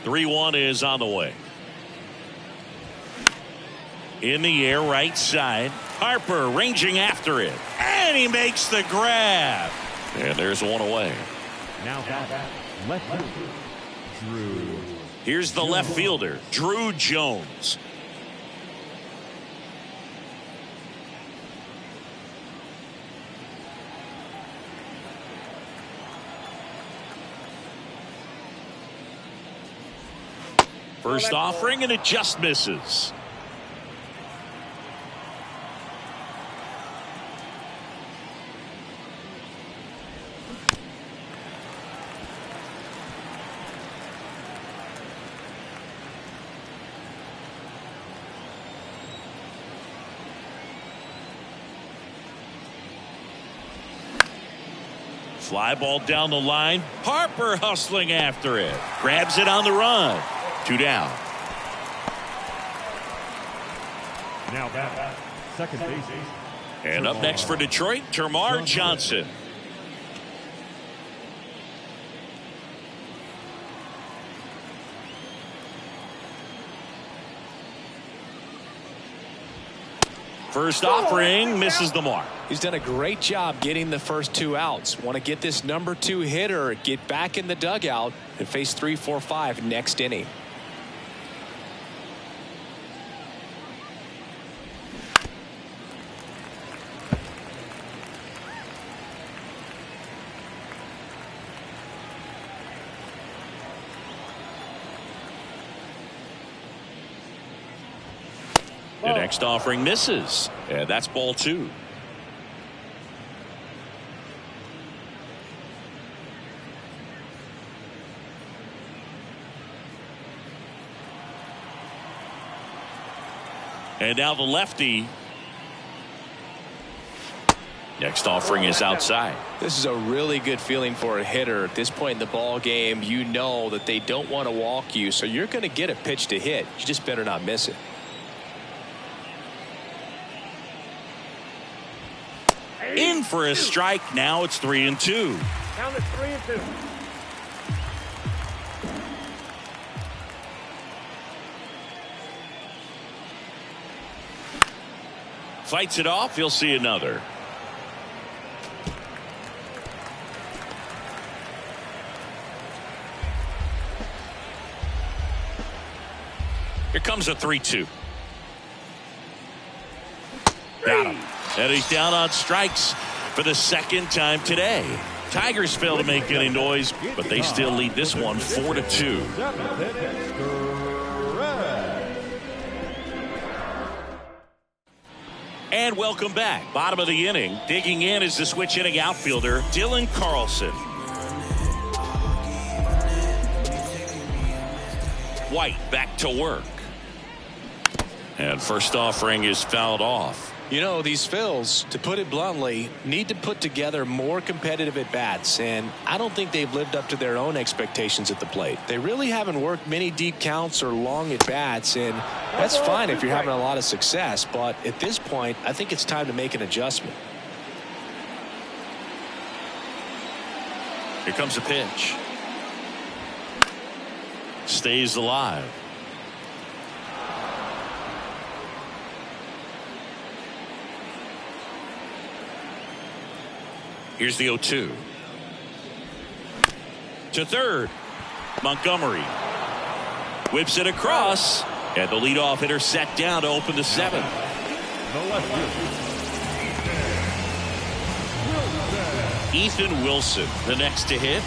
Three-1 is on the way. In the air, right side. Harper ranging after it. And he makes the grab. And there's one away. Now that left fielder, Drew. Here's the left fielder, Drew Jones. First offering, and it just misses. Fly ball down the line. Harper hustling after it. Grabs it on the run. 2 down. Now that second base. And up next for Detroit, Termarr Johnson. First offering misses the mark. He's done a great job getting the first 2 outs. Want to get this number 2 hitter, get back in the dugout, and face 3, 4, 5 next inning. The next offering misses, and that's ball 2. And now the lefty. Next offering is outside. This is a really good feeling for a hitter. At this point in the ball game, you know that they don't want to walk you, so you're going to get a pitch to hit. You just better not miss it. In for a strike. Now it's 3-2. Count it 3-2. Fights it off. He'll see another. Here comes a 3-2. Got him. And he's down on strikes for the second time today. Tigers fail to make any noise, but they still lead this one 4-2. And welcome back. Bottom of the inning. Digging in is the switch inning outfielder, Dylan Carlson. White back to work. And first offering is fouled off. You know, these Phils, to put it bluntly, need to put together more competitive at-bats, and I don't think they've lived up to their own expectations at the plate. They really haven't worked many deep counts or long at-bats, and that's fine if you're having a lot of success, but at this point, I think it's time to make an adjustment. Here comes a pitch. Stays alive. Here's the 0-2. To third. Montgomery whips it across, and the leadoff hitter set down to open the seventh. Ethan Wilson, the next to hit.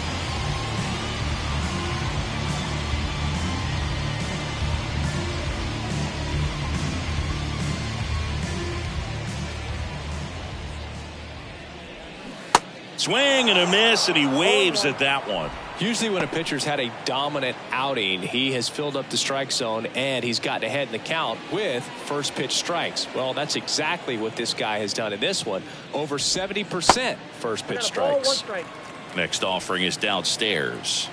Swing and a miss, and he waves at that one. Usually when a pitcher's had a dominant outing, he has filled up the strike zone and he's gotten ahead in the count with first pitch strikes. Well, that's exactly what this guy has done in this one. Over 70% first pitch strikes. Next offering is downstairs.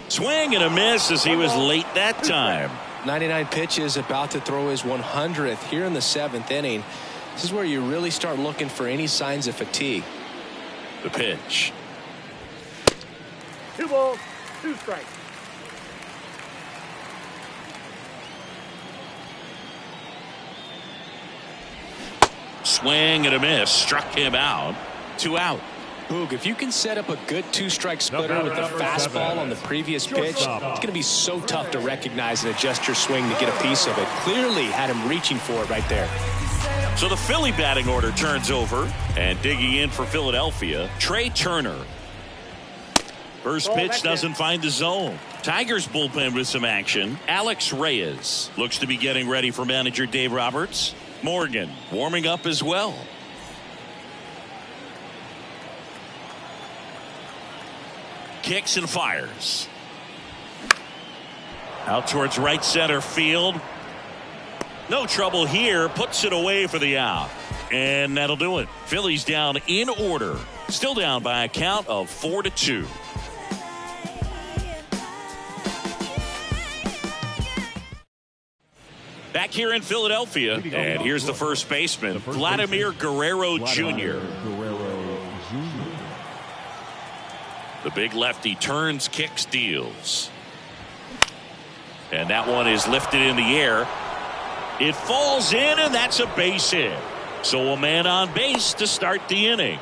Swing and a miss as he was late that time. 99 pitches, about to throw his 100th here in the seventh inning. This is where you really start looking for any signs of fatigue. The pitch. 2 balls, 2 strikes. Swing and a miss. Struck him out. 2 out. Boog, if you can set up a good 2-strike splitter with the fastball on the previous pitch, it's going to be so tough to recognize and adjust your swing to get a piece of it. Clearly had him reaching for it right there. So the Philly batting order turns over, and digging in for Philadelphia, Trey Turner. First pitch doesn't find the zone. Tigers bullpen with some action. Alex Reyes looks to be getting ready for manager Dave Roberts. Morgan warming up as well. Kicks and fires. Out towards right center field. No trouble here. Puts it away for the out. And that'll do it. Phillies down in order. Still down by a count of 4-2. Back here in Philadelphia. And here's the first baseman, Vladimir Guerrero Jr. The big lefty turns, kicks, deals. And that one is lifted in the air. It falls in, and that's a base hit. So a man on base to start the inning.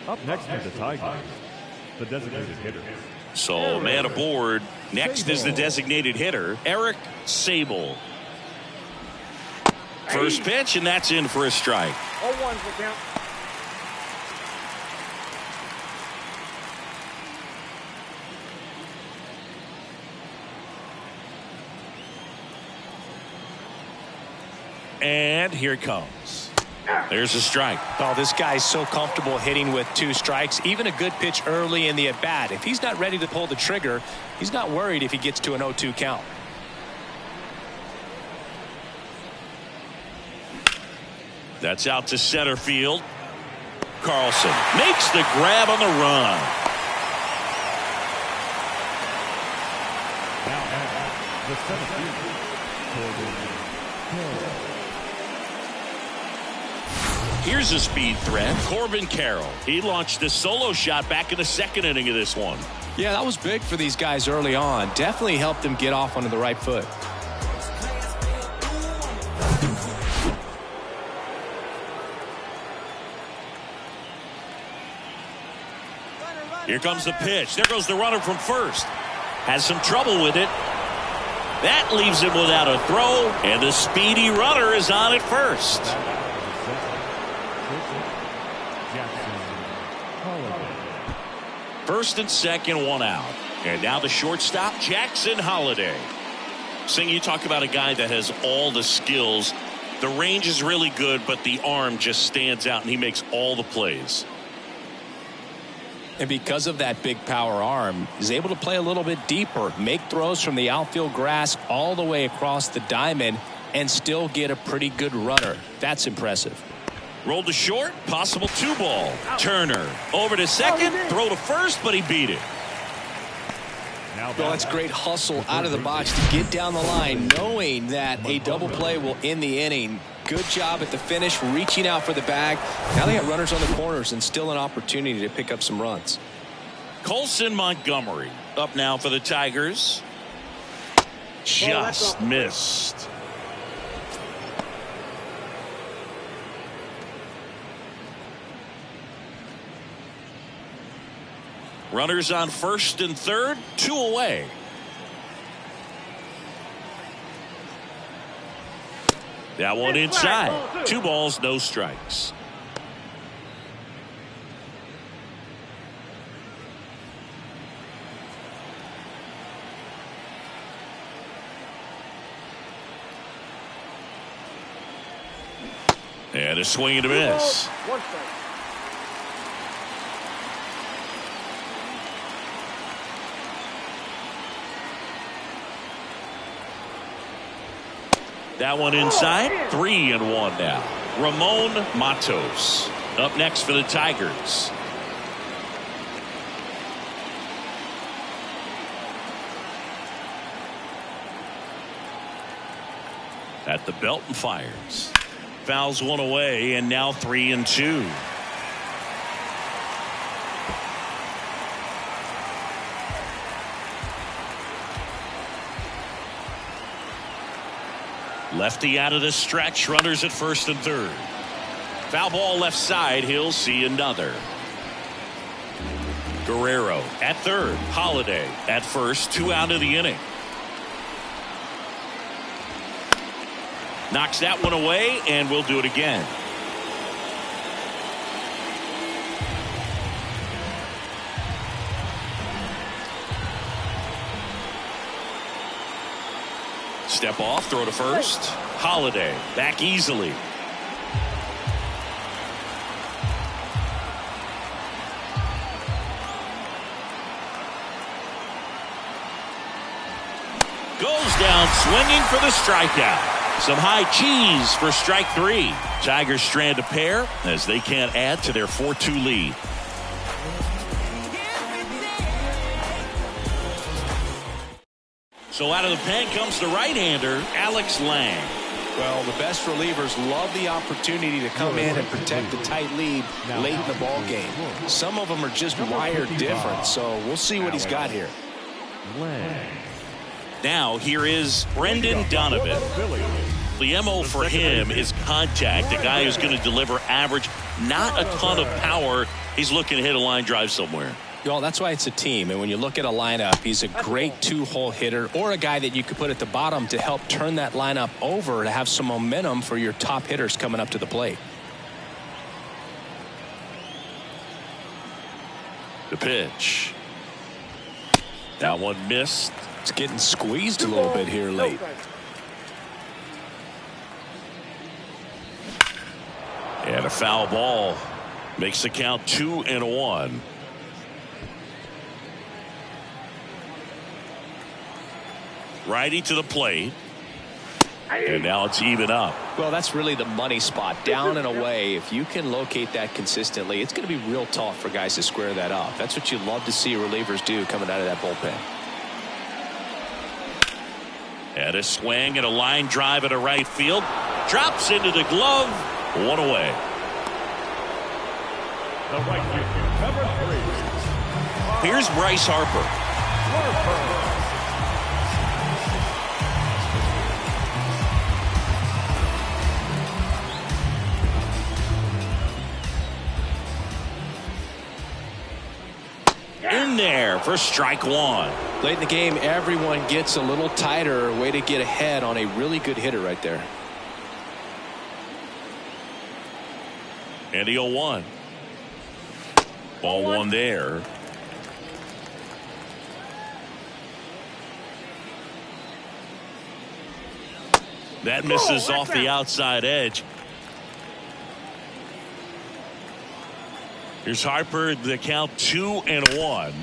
Up next for the Tigers, the designated hitter. So man aboard. Next is the designated hitter, Eric Sable. First pitch, and that's in for a strike. 0-1 for count. And here it comes. There's a strike. Oh, this guy's so comfortable hitting with 2 strikes. Even a good pitch early in the at-bat. If he's not ready to pull the trigger, he's not worried if he gets to an 0-2 count. That's out to center field. Carlson makes the grab on the run. The center fielder, Here's a speed threat, Corbin Carroll. He launched a solo shot back in the second inning of this one. Yeah, that was big for these guys early on. Definitely helped them get off onto the right foot. Here comes the pitch. There goes the runner from first. Has some trouble with it. That leaves him without a throw, and the speedy runner is on at first. First and second, one out. And now the shortstop, Jackson Holliday. Sing, you talk about a guy that has all the skills. The range is really good, but the arm just stands out, and he makes all the plays. And because of that big power arm, he's able to play a little bit deeper, make throws from the outfield grass all the way across the diamond, and still get a pretty good runner. That's impressive. Rolled to short, possible 2-ball. Turner over to second, throw to first, but he beat it. Well, that's great hustle out of the box to get down the line, knowing that a double play will end the inning. Good job at the finish, reaching out for the bag. Now they got runners on the corners and still an opportunity to pick up some runs. Colson Montgomery up now for the Tigers. Just missed. Runners on first and third, 2 away. That one inside. 2 balls, no strikes. And a swing and a miss. 1 strike. That one inside. 3-1 now. Ramon Matos up next for the Tigers. At the belt and fires. Fouls one away, and now 3-2. Lefty out of the stretch, runners at first and third. Foul ball left side, he'll see another. Guerrero at third, Holliday at first, 2 out of the inning. Knocks that one away, and we'll do it again. Step off, throw to first. Holliday back easily. Goes down swinging for the strikeout. Some high cheese for strike 3. Tigers strand a pair as they can't add to their 4-2 lead. So out of the pen comes the right-hander, Alex Lang. Well, the best relievers love the opportunity to come in and protect the tight lead late in the ball game. Some of them are just wired different, so we'll see what he's got here. Now here is Brendan Donovan. The MO for him is contact. A guy who's going to deliver average, not a ton of power. He's looking to hit a line drive somewhere. Well, that's why it's a team. And when you look at a lineup, he's a great 2-hole hitter or a guy that you could put at the bottom to help turn that lineup over to have some momentum for your top hitters coming up to the plate. The pitch. That one missed. It's getting squeezed a little bit here late. And a foul ball makes the count 2-1. Righty to the plate. And now it's even up. Well, that's really the money spot. Down and away. If you can locate that consistently, it's going to be real tough for guys to square that up. That's what you love to see relievers do coming out of that bullpen. And a swing and a line drive at a right field. Drops into the glove. 1 away. The right fielder, number 3. Here's Bryce Harper. there for strike one. Late in the game, everyone gets a little tighter. Way to get ahead on a really good hitter right there. And the 0-1. Ball one there. That misses off the outside edge. Here's Harper, the count 2-1.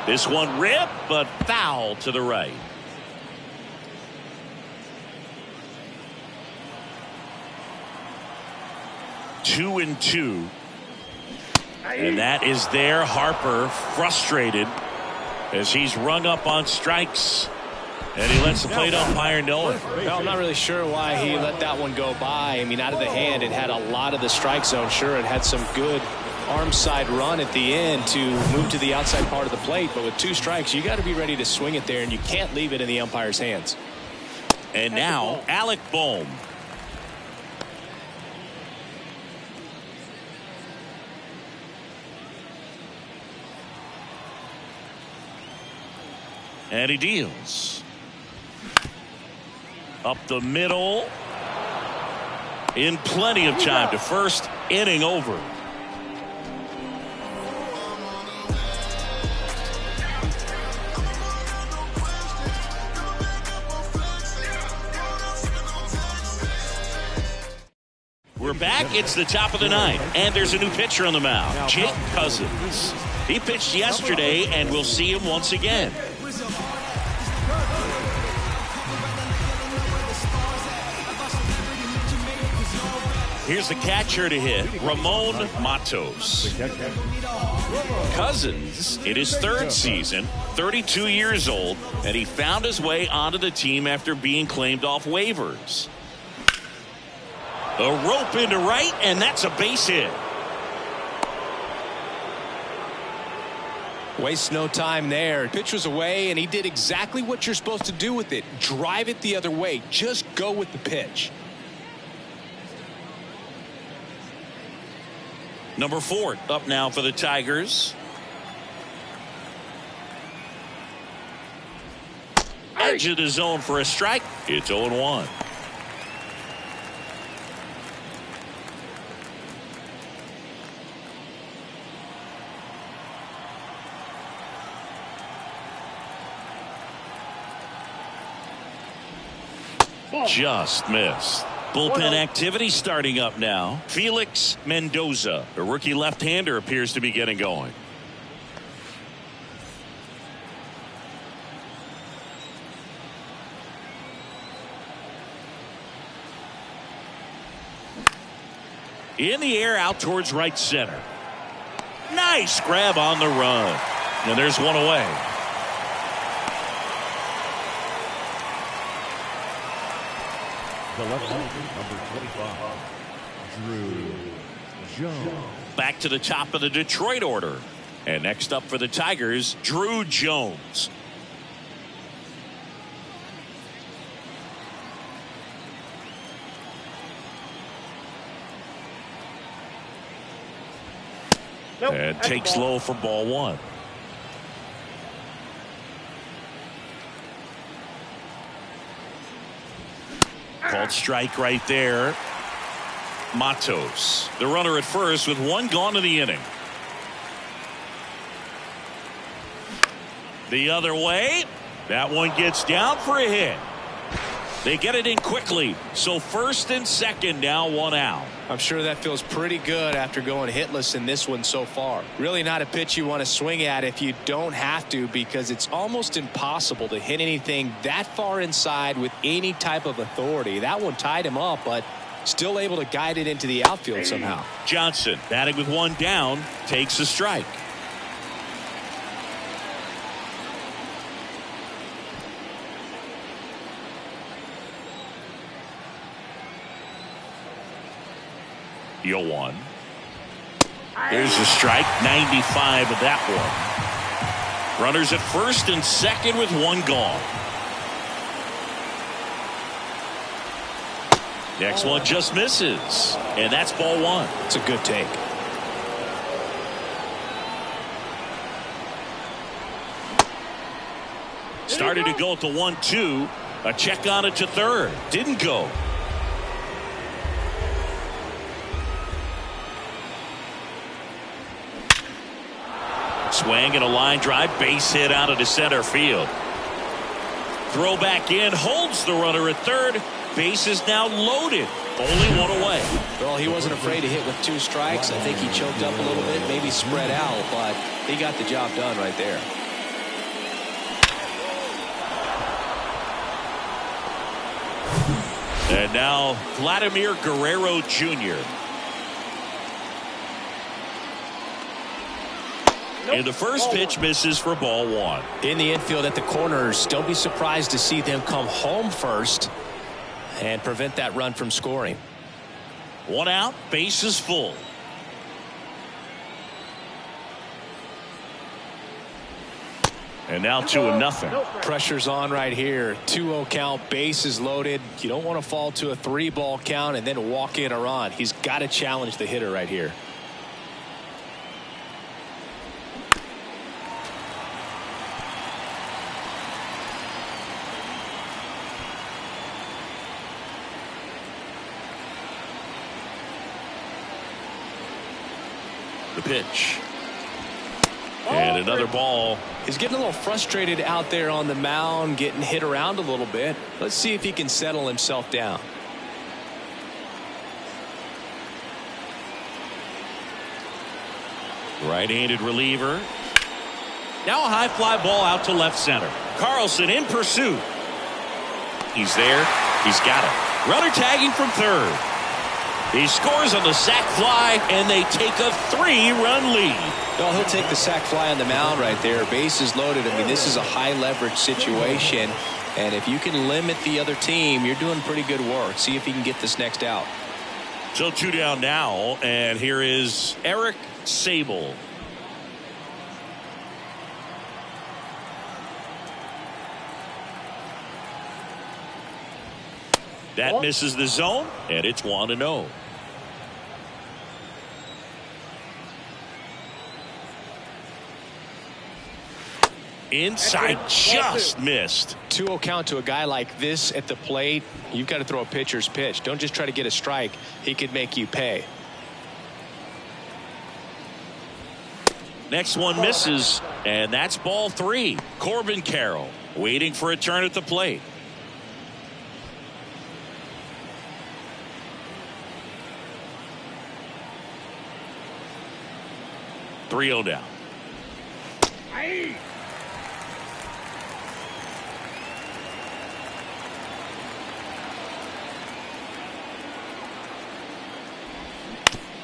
This one ripped, but foul to the right. Two and two. And that is there. Harper frustrated as he's rung up on strikes. And he lets the plate umpire know it. Well, I'm not really sure why he let that one go by. I mean, out of the hand, it had a lot of the strike zone. Sure, it had some good arm side run at the end to move to the outside part of the plate. But with 2 strikes, you got to be ready to swing it there, and you can't leave it in the umpire's hands. And now, Alec Bohm. And he deals. Up the middle. In plenty of time to first, inning over. We're back. It's the top of the 9th, and there's a new pitcher on the mound, Jake Cousins. He pitched yesterday, and we'll see him once again. Here's the catcher to hit, Ramon Matos. Cousins, in his 3rd season, 32 years old, and he found his way onto the team after being claimed off waivers. A rope into right, and that's a base hit. Waste no time there. Pitch was away, and he did exactly what you're supposed to do with it. Drive it the other way. Just go with the pitch. Number 4 up now for the Tigers. Edge of the zone for a strike. It's 0-1. Just missed. Bullpen activity starting up now. Felix Mendoza, the rookie left-hander, appears to be getting going. In the air out towards right center. Nice grab on the run. And there's one away. The left-hander, number 25, Drew Jones. Back to the top of the Detroit order. And next up for the Tigers, Drew Jones. And takes low for ball one. Called strike right there. Matos, the runner at first with one gone in the inning. The other way. That one gets down for a hit. They get it in quickly. So first and second, now one out. I'm sure that feels pretty good after going hitless in this one so far. Really not a pitch you want to swing at if you don't have to, because it's almost impossible to hit anything that far inside with any type of authority. That one tied him up, but still able to guide it into the outfield somehow. Johnson, batting with one down, takes a strike. Yo one. There's a strike. 95 of that one. Runners at first and second with one gone. Next one just misses. And that's ball one. It's a good take. Started to go at the 1-2. A check on it to third. Didn't go. Swing and a line drive. Base hit out into center field. Throw back in. Holds the runner at third. Base is now loaded. Only one away. Well, he wasn't afraid to hit with 2 strikes. I think he choked up a little bit, maybe spread out, but he got the job done right there. And now Vladimir Guerrero Jr. And the first pitch misses for ball 1. In the infield at the corners, don't be surprised to see them come home first and prevent that run from scoring. 1 out, base is full. And now 2-0. Pressure's on right here. 2-0 count, base is loaded. You don't want to fall to a 3-ball count and then walk in a run. He's got to challenge the hitter right here. The pitch. And another ball. He's getting a little frustrated out there on the mound, getting hit around a little bit. Let's see if he can settle himself down. Right-handed reliever. Now a high fly ball out to left center. Carlson in pursuit. He's there. He's got it. Runner tagging from third. He scores on the sac fly, and they take a 3-run lead. Well, he'll take the sac fly on the mound right there. Base is loaded. I mean, this is a high-leverage situation, and if you can limit the other team, you're doing pretty good work. See if he can get this next out. So 2 down now, and here is Eric Sable. That misses the zone, and it's 1-0. Inside, just missed. 2-0 count to a guy like this at the plate. You've got to throw a pitcher's pitch. Don't just try to get a strike. He could make you pay. Next one misses, and that's ball 3. Corbin Carroll waiting for a turn at the plate. .3-0 down.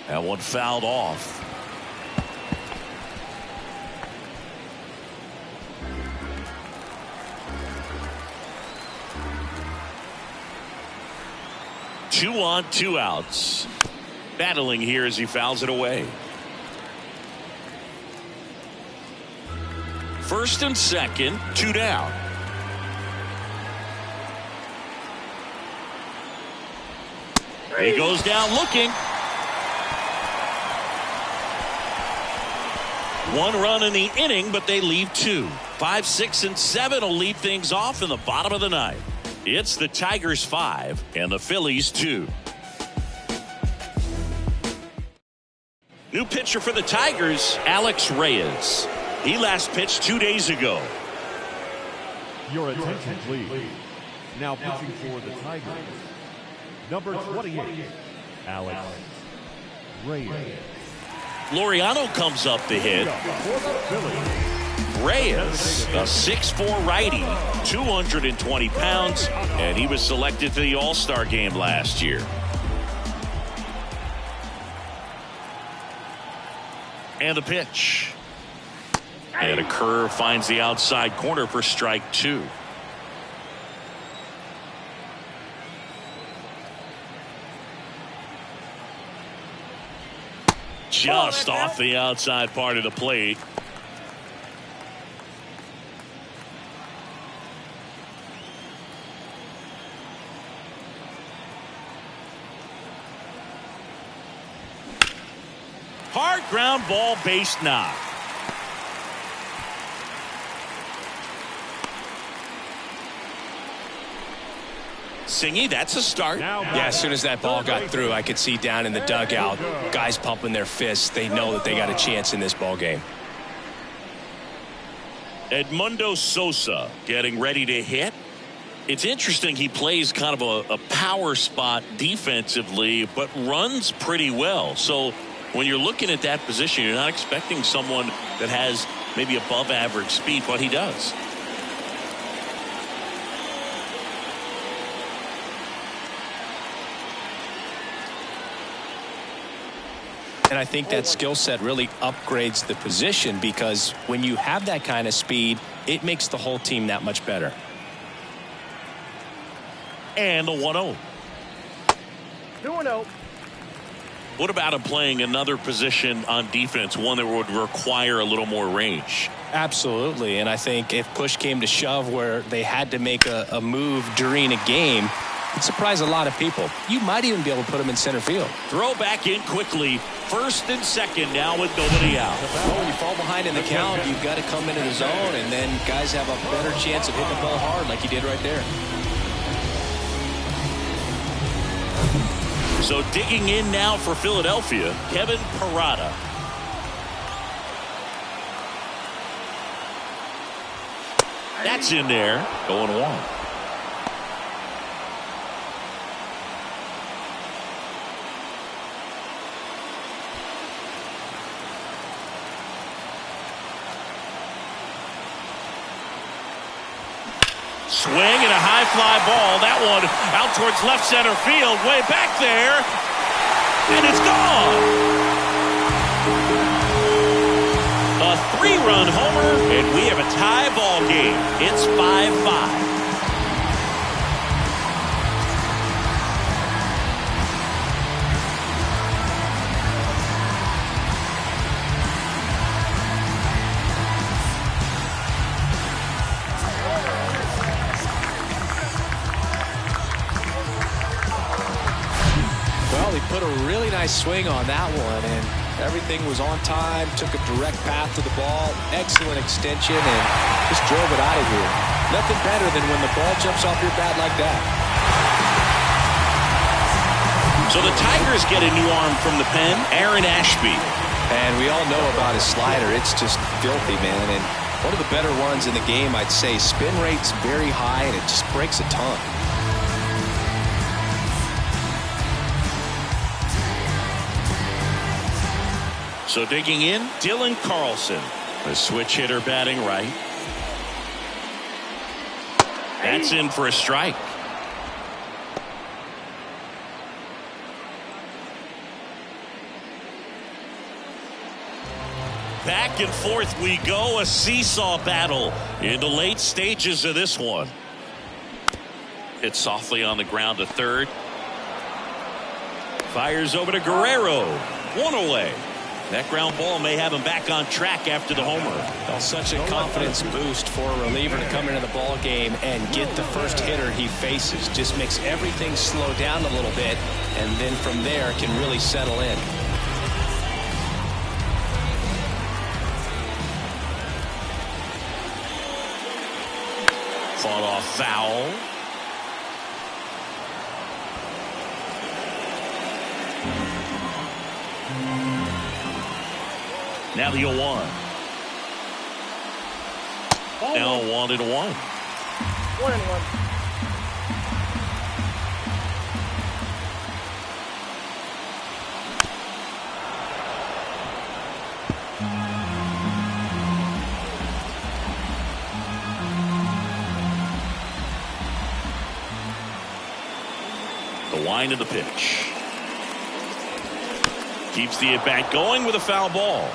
That one fouled off. Two on, 2 outs. Battling here as he fouls it away. First and second, 2 down. He goes down looking. 1 run in the inning, but they leave 2. 5, 6, and 7 will lead things off in the bottom of the 9th. It's the Tigers 5 and the Phillies 2. New pitcher for the Tigers, Alex Reyes. He last pitched 2 days ago. Your attention, please. Now pitching for the Tigers, number 28, Alex Reyes. Laureano comes up to hit. Reyes, a 6'4" righty, 220 pounds, and he was selected for the All-Star game last year. And the pitch. And a curve finds the outside corner for strike 2. Just off the outside part of the plate. Hard ground ball, base knock. Singy, that's a start. Yeah, as soon as that ball got through, I could see down in the dugout, guys pumping their fists. They know that they got a chance in this ball game. Edmundo Sosa getting ready to hit. It's interesting, he plays kind of a power spot defensively, but runs pretty well. So when you're looking at that position, you're not expecting someone that has maybe above average speed, but he does. And I think that skill set really upgrades the position, because when you have that kind of speed, it makes the whole team that much better. And the 1-0. 2-0. What about him playing another position on defense, one that would require a little more range? Absolutely. And I think if push came to shove where they had to make a move during a game, it'd surprise a lot of people. You might even be able to put him in center field. Throw back in quickly. First and second now with nobody out. Well, when you fall behind in the count, you've got to come into the zone, and then guys have a better chance of hitting the ball hard like he did right there. So digging in now for Philadelphia, Kevin Parada. That's in there. Going one. Swing and a high fly ball. That one out towards left center field. Way back there. And it's gone. A 3-run homer. And we have a tie ball game. It's 5-5. Put a really nice swing on that one, and everything was on time. Took a direct path to the ball, excellent extension, and just drove it out of here. Nothing better than when the ball jumps off your bat like that. So the Tigers get a new arm from the pen, Aaron Ashby. And we all know about his slider. It's just filthy, man. And one of the better ones in the game, I'd say. Spin rate's very high, and it just breaks a ton. So digging in, Dylan Carlson, the switch hitter batting right. That's in for a strike. Back and forth we go, a seesaw battle in the late stages of this one. Hit softly on the ground to third. Fires over to Guerrero. One away. That ground ball may have him back on track after the homer. Well, such a confidence boost for a reliever to come into the ball game and get the first hitter he faces. Just makes everything slow down a little bit, and then from there can really settle in. Fought off foul. Now the 0-1. Now 1-1. 1-1. The wind of the pitch. Keeps the at-bat going with a foul ball.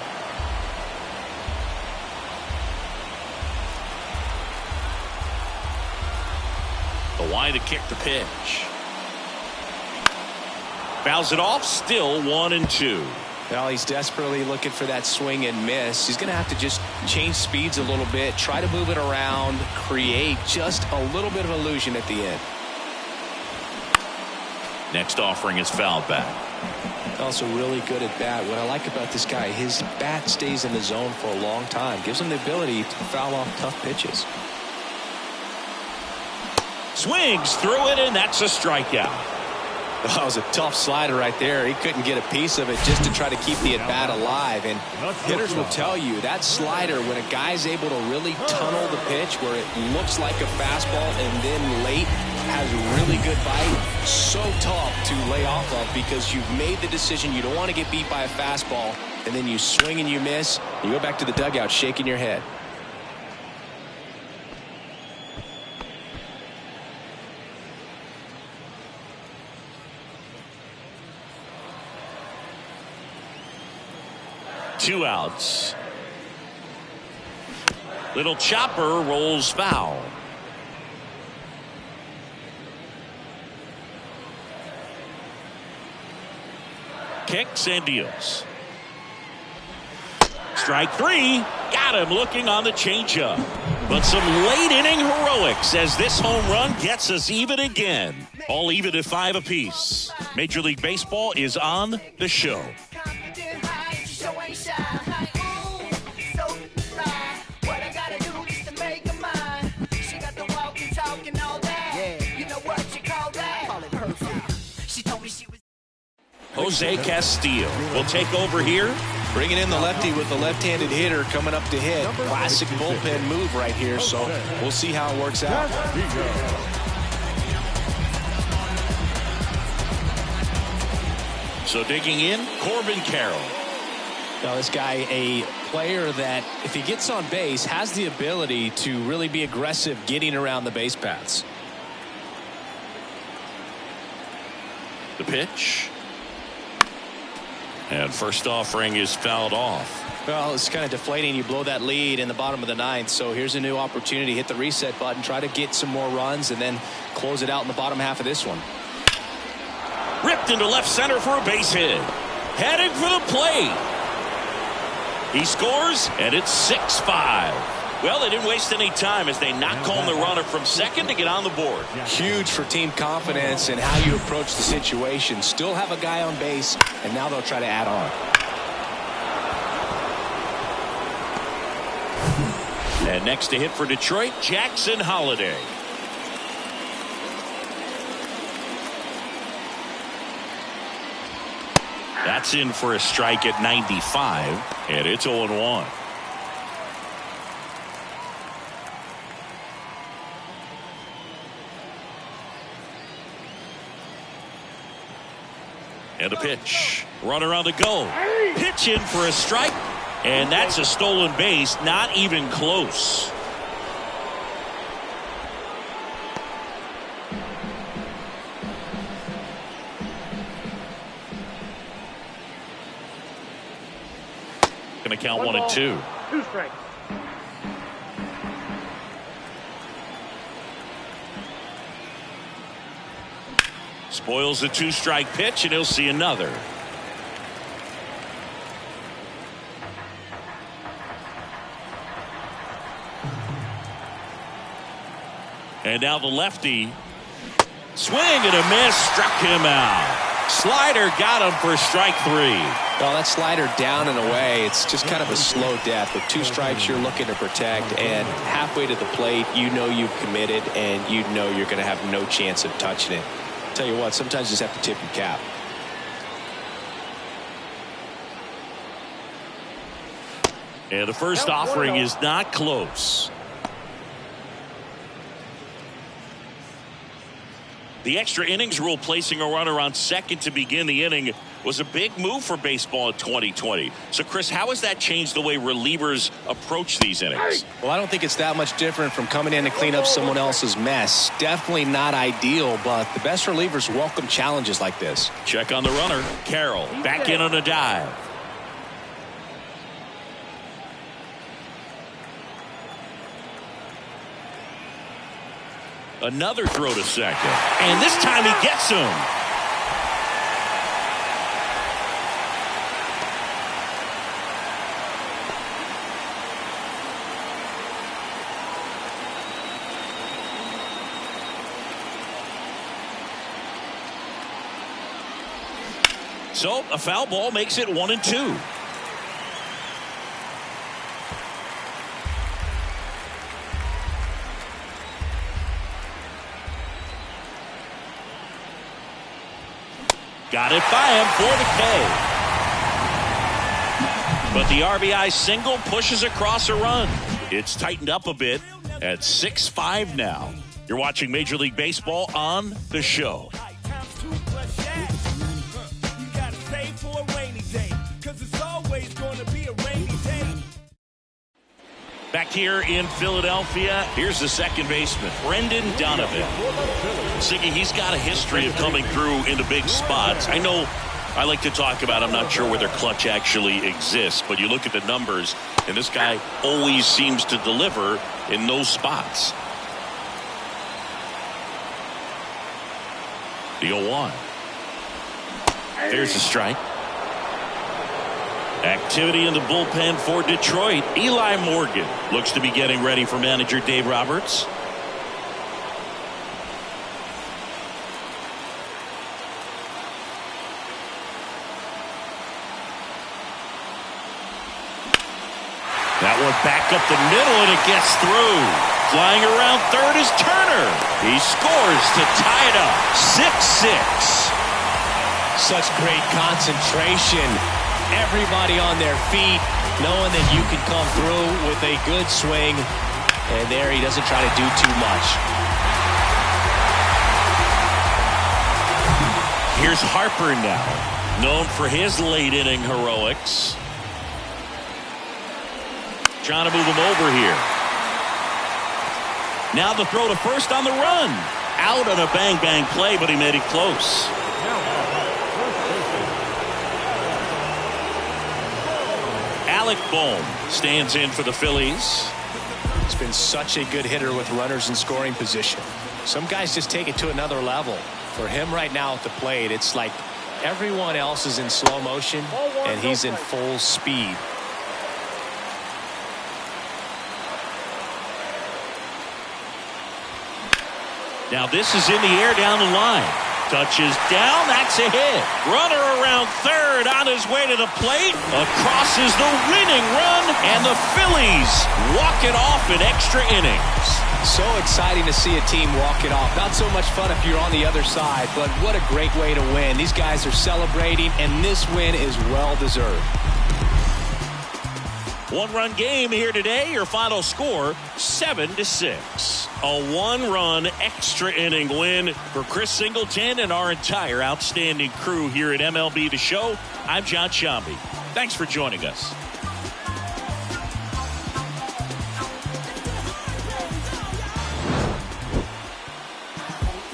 The wind to kick the pitch. Fouls it off, still 1-2. Well, he's desperately looking for that swing and miss. He's going to have to just change speeds a little bit, try to move it around, create just a little bit of illusion at the end. Next offering is fouled back. Also really good at bat. What I like about this guy, his bat stays in the zone for a long time. Gives him the ability to foul off tough pitches. swings through it, and that's a strikeout. That was a tough slider right there. He couldn't get a piece of it just to try to keep the at-bat alive. And hitters will tell you that slider, when a guy's able to really tunnel the pitch where it looks like a fastball and then late has really good bite, so tough to lay off of because you've made the decision you don't want to get beat by a fastball, and then you swing and you miss. You go back to the dugout shaking your head. Two outs. Little chopper rolls foul. Kicks and deals. Strike three. Got him looking on the changeup. But some late inning heroics as this home run gets us even again. All even at 5 apiece. Major League Baseball is on the show. Jose Castillo will take over here. Bringing in the lefty with the left-handed hitter coming up to hit. Classic bullpen move right here, so we'll see how it works out. So digging in, Corbin Carroll. Now this guy, a player that if he gets on base has the ability to really be aggressive getting around the base paths. The pitch. And first offering is fouled off. Well, it's kind of deflating. You blow that lead in the bottom of the 9th. So here's a new opportunity. Hit the reset button. Try to get some more runs and then close it out in the bottom half of this one. Ripped into left center for a base hit. Heading for the plate. He scores, and it's 6-5. Well, they didn't waste any time as they knock home the runner from second to get on the board. Huge for team confidence and how you approach the situation. Still have a guy on base, and now they'll try to add on. And next to hit for Detroit, Jackson Holliday. That's in for a strike at 95, and it's 0-1. And a pitch. Runner on the go. Pitch in for a strike. And that's a stolen base. Not even close. Going to count 1-2. 2 strikes. Spoils the 2-strike pitch, and he'll see another. And now the lefty. Swing and a miss. Struck him out. Slider got him for strike 3. Well, that slider down and away, it's just kind of a slow death. With 2 strikes, you're looking to protect, and halfway to the plate, you know you've committed, and you know you're going to have no chance of touching it. Tell you what, sometimes you just have to tip your cap. And the first offering is not close. The extra innings rule placing a runner on second to begin the inning was a big move for baseball in 2020. So, Chris, how has that changed the way relievers approach these innings? Well, I don't think it's that much different from coming in to clean up someone else's mess. Definitely not ideal, but the best relievers welcome challenges like this. Check on the runner. Carroll back in on a dive. Another throw to second. And this time he gets him. So a foul ball makes it 1-2. Got it by him for the K. But the RBI single pushes across a run. It's tightened up a bit at 6-5 now. You're watching Major League Baseball on The Show. Back here in Philadelphia, here's the second baseman, Brendan Donovan. Siggy, he's got a history of coming through into big spots. I know I like to talk about, I'm not sure whether clutch actually exists, but you look at the numbers, and this guy always seems to deliver in those spots. The 0-1. There's the strike. Activity in the bullpen for Detroit. Eli Morgan looks to be getting ready for manager Dave Roberts. That one back up the middle, and it gets through. Flying around third is Turner. He scores to tie it up. 6-6. Such great concentration. Everybody on their feet, knowing that you can come through with a good swing. And there he doesn't try to do too much. Here's Harper now, known for his late inning heroics. Trying to move him over here. Now the throw to first on the run. Out on a bang-bang play, but he made it close. Alec Bohm stands in for the Phillies. He's been such a good hitter with runners in scoring position. Some guys just take it to another level. For him right now at the plate, it's like everyone else is in slow motion and he's in full speed. Now this is in the air down the line. Touches down, that's a hit. Runner around third on his way to the plate. Across is the winning run, and the Phillies walk it off in extra innings. So exciting to see a team walk it off. Not so much fun if you're on the other side, but what a great way to win. These guys are celebrating, and this win is well-deserved. One-run game here today. Your final score, 7-6. A one-run extra inning win for Chris Singleton and our entire outstanding crew here at MLB The Show. I'm John Shambi. Thanks for joining us.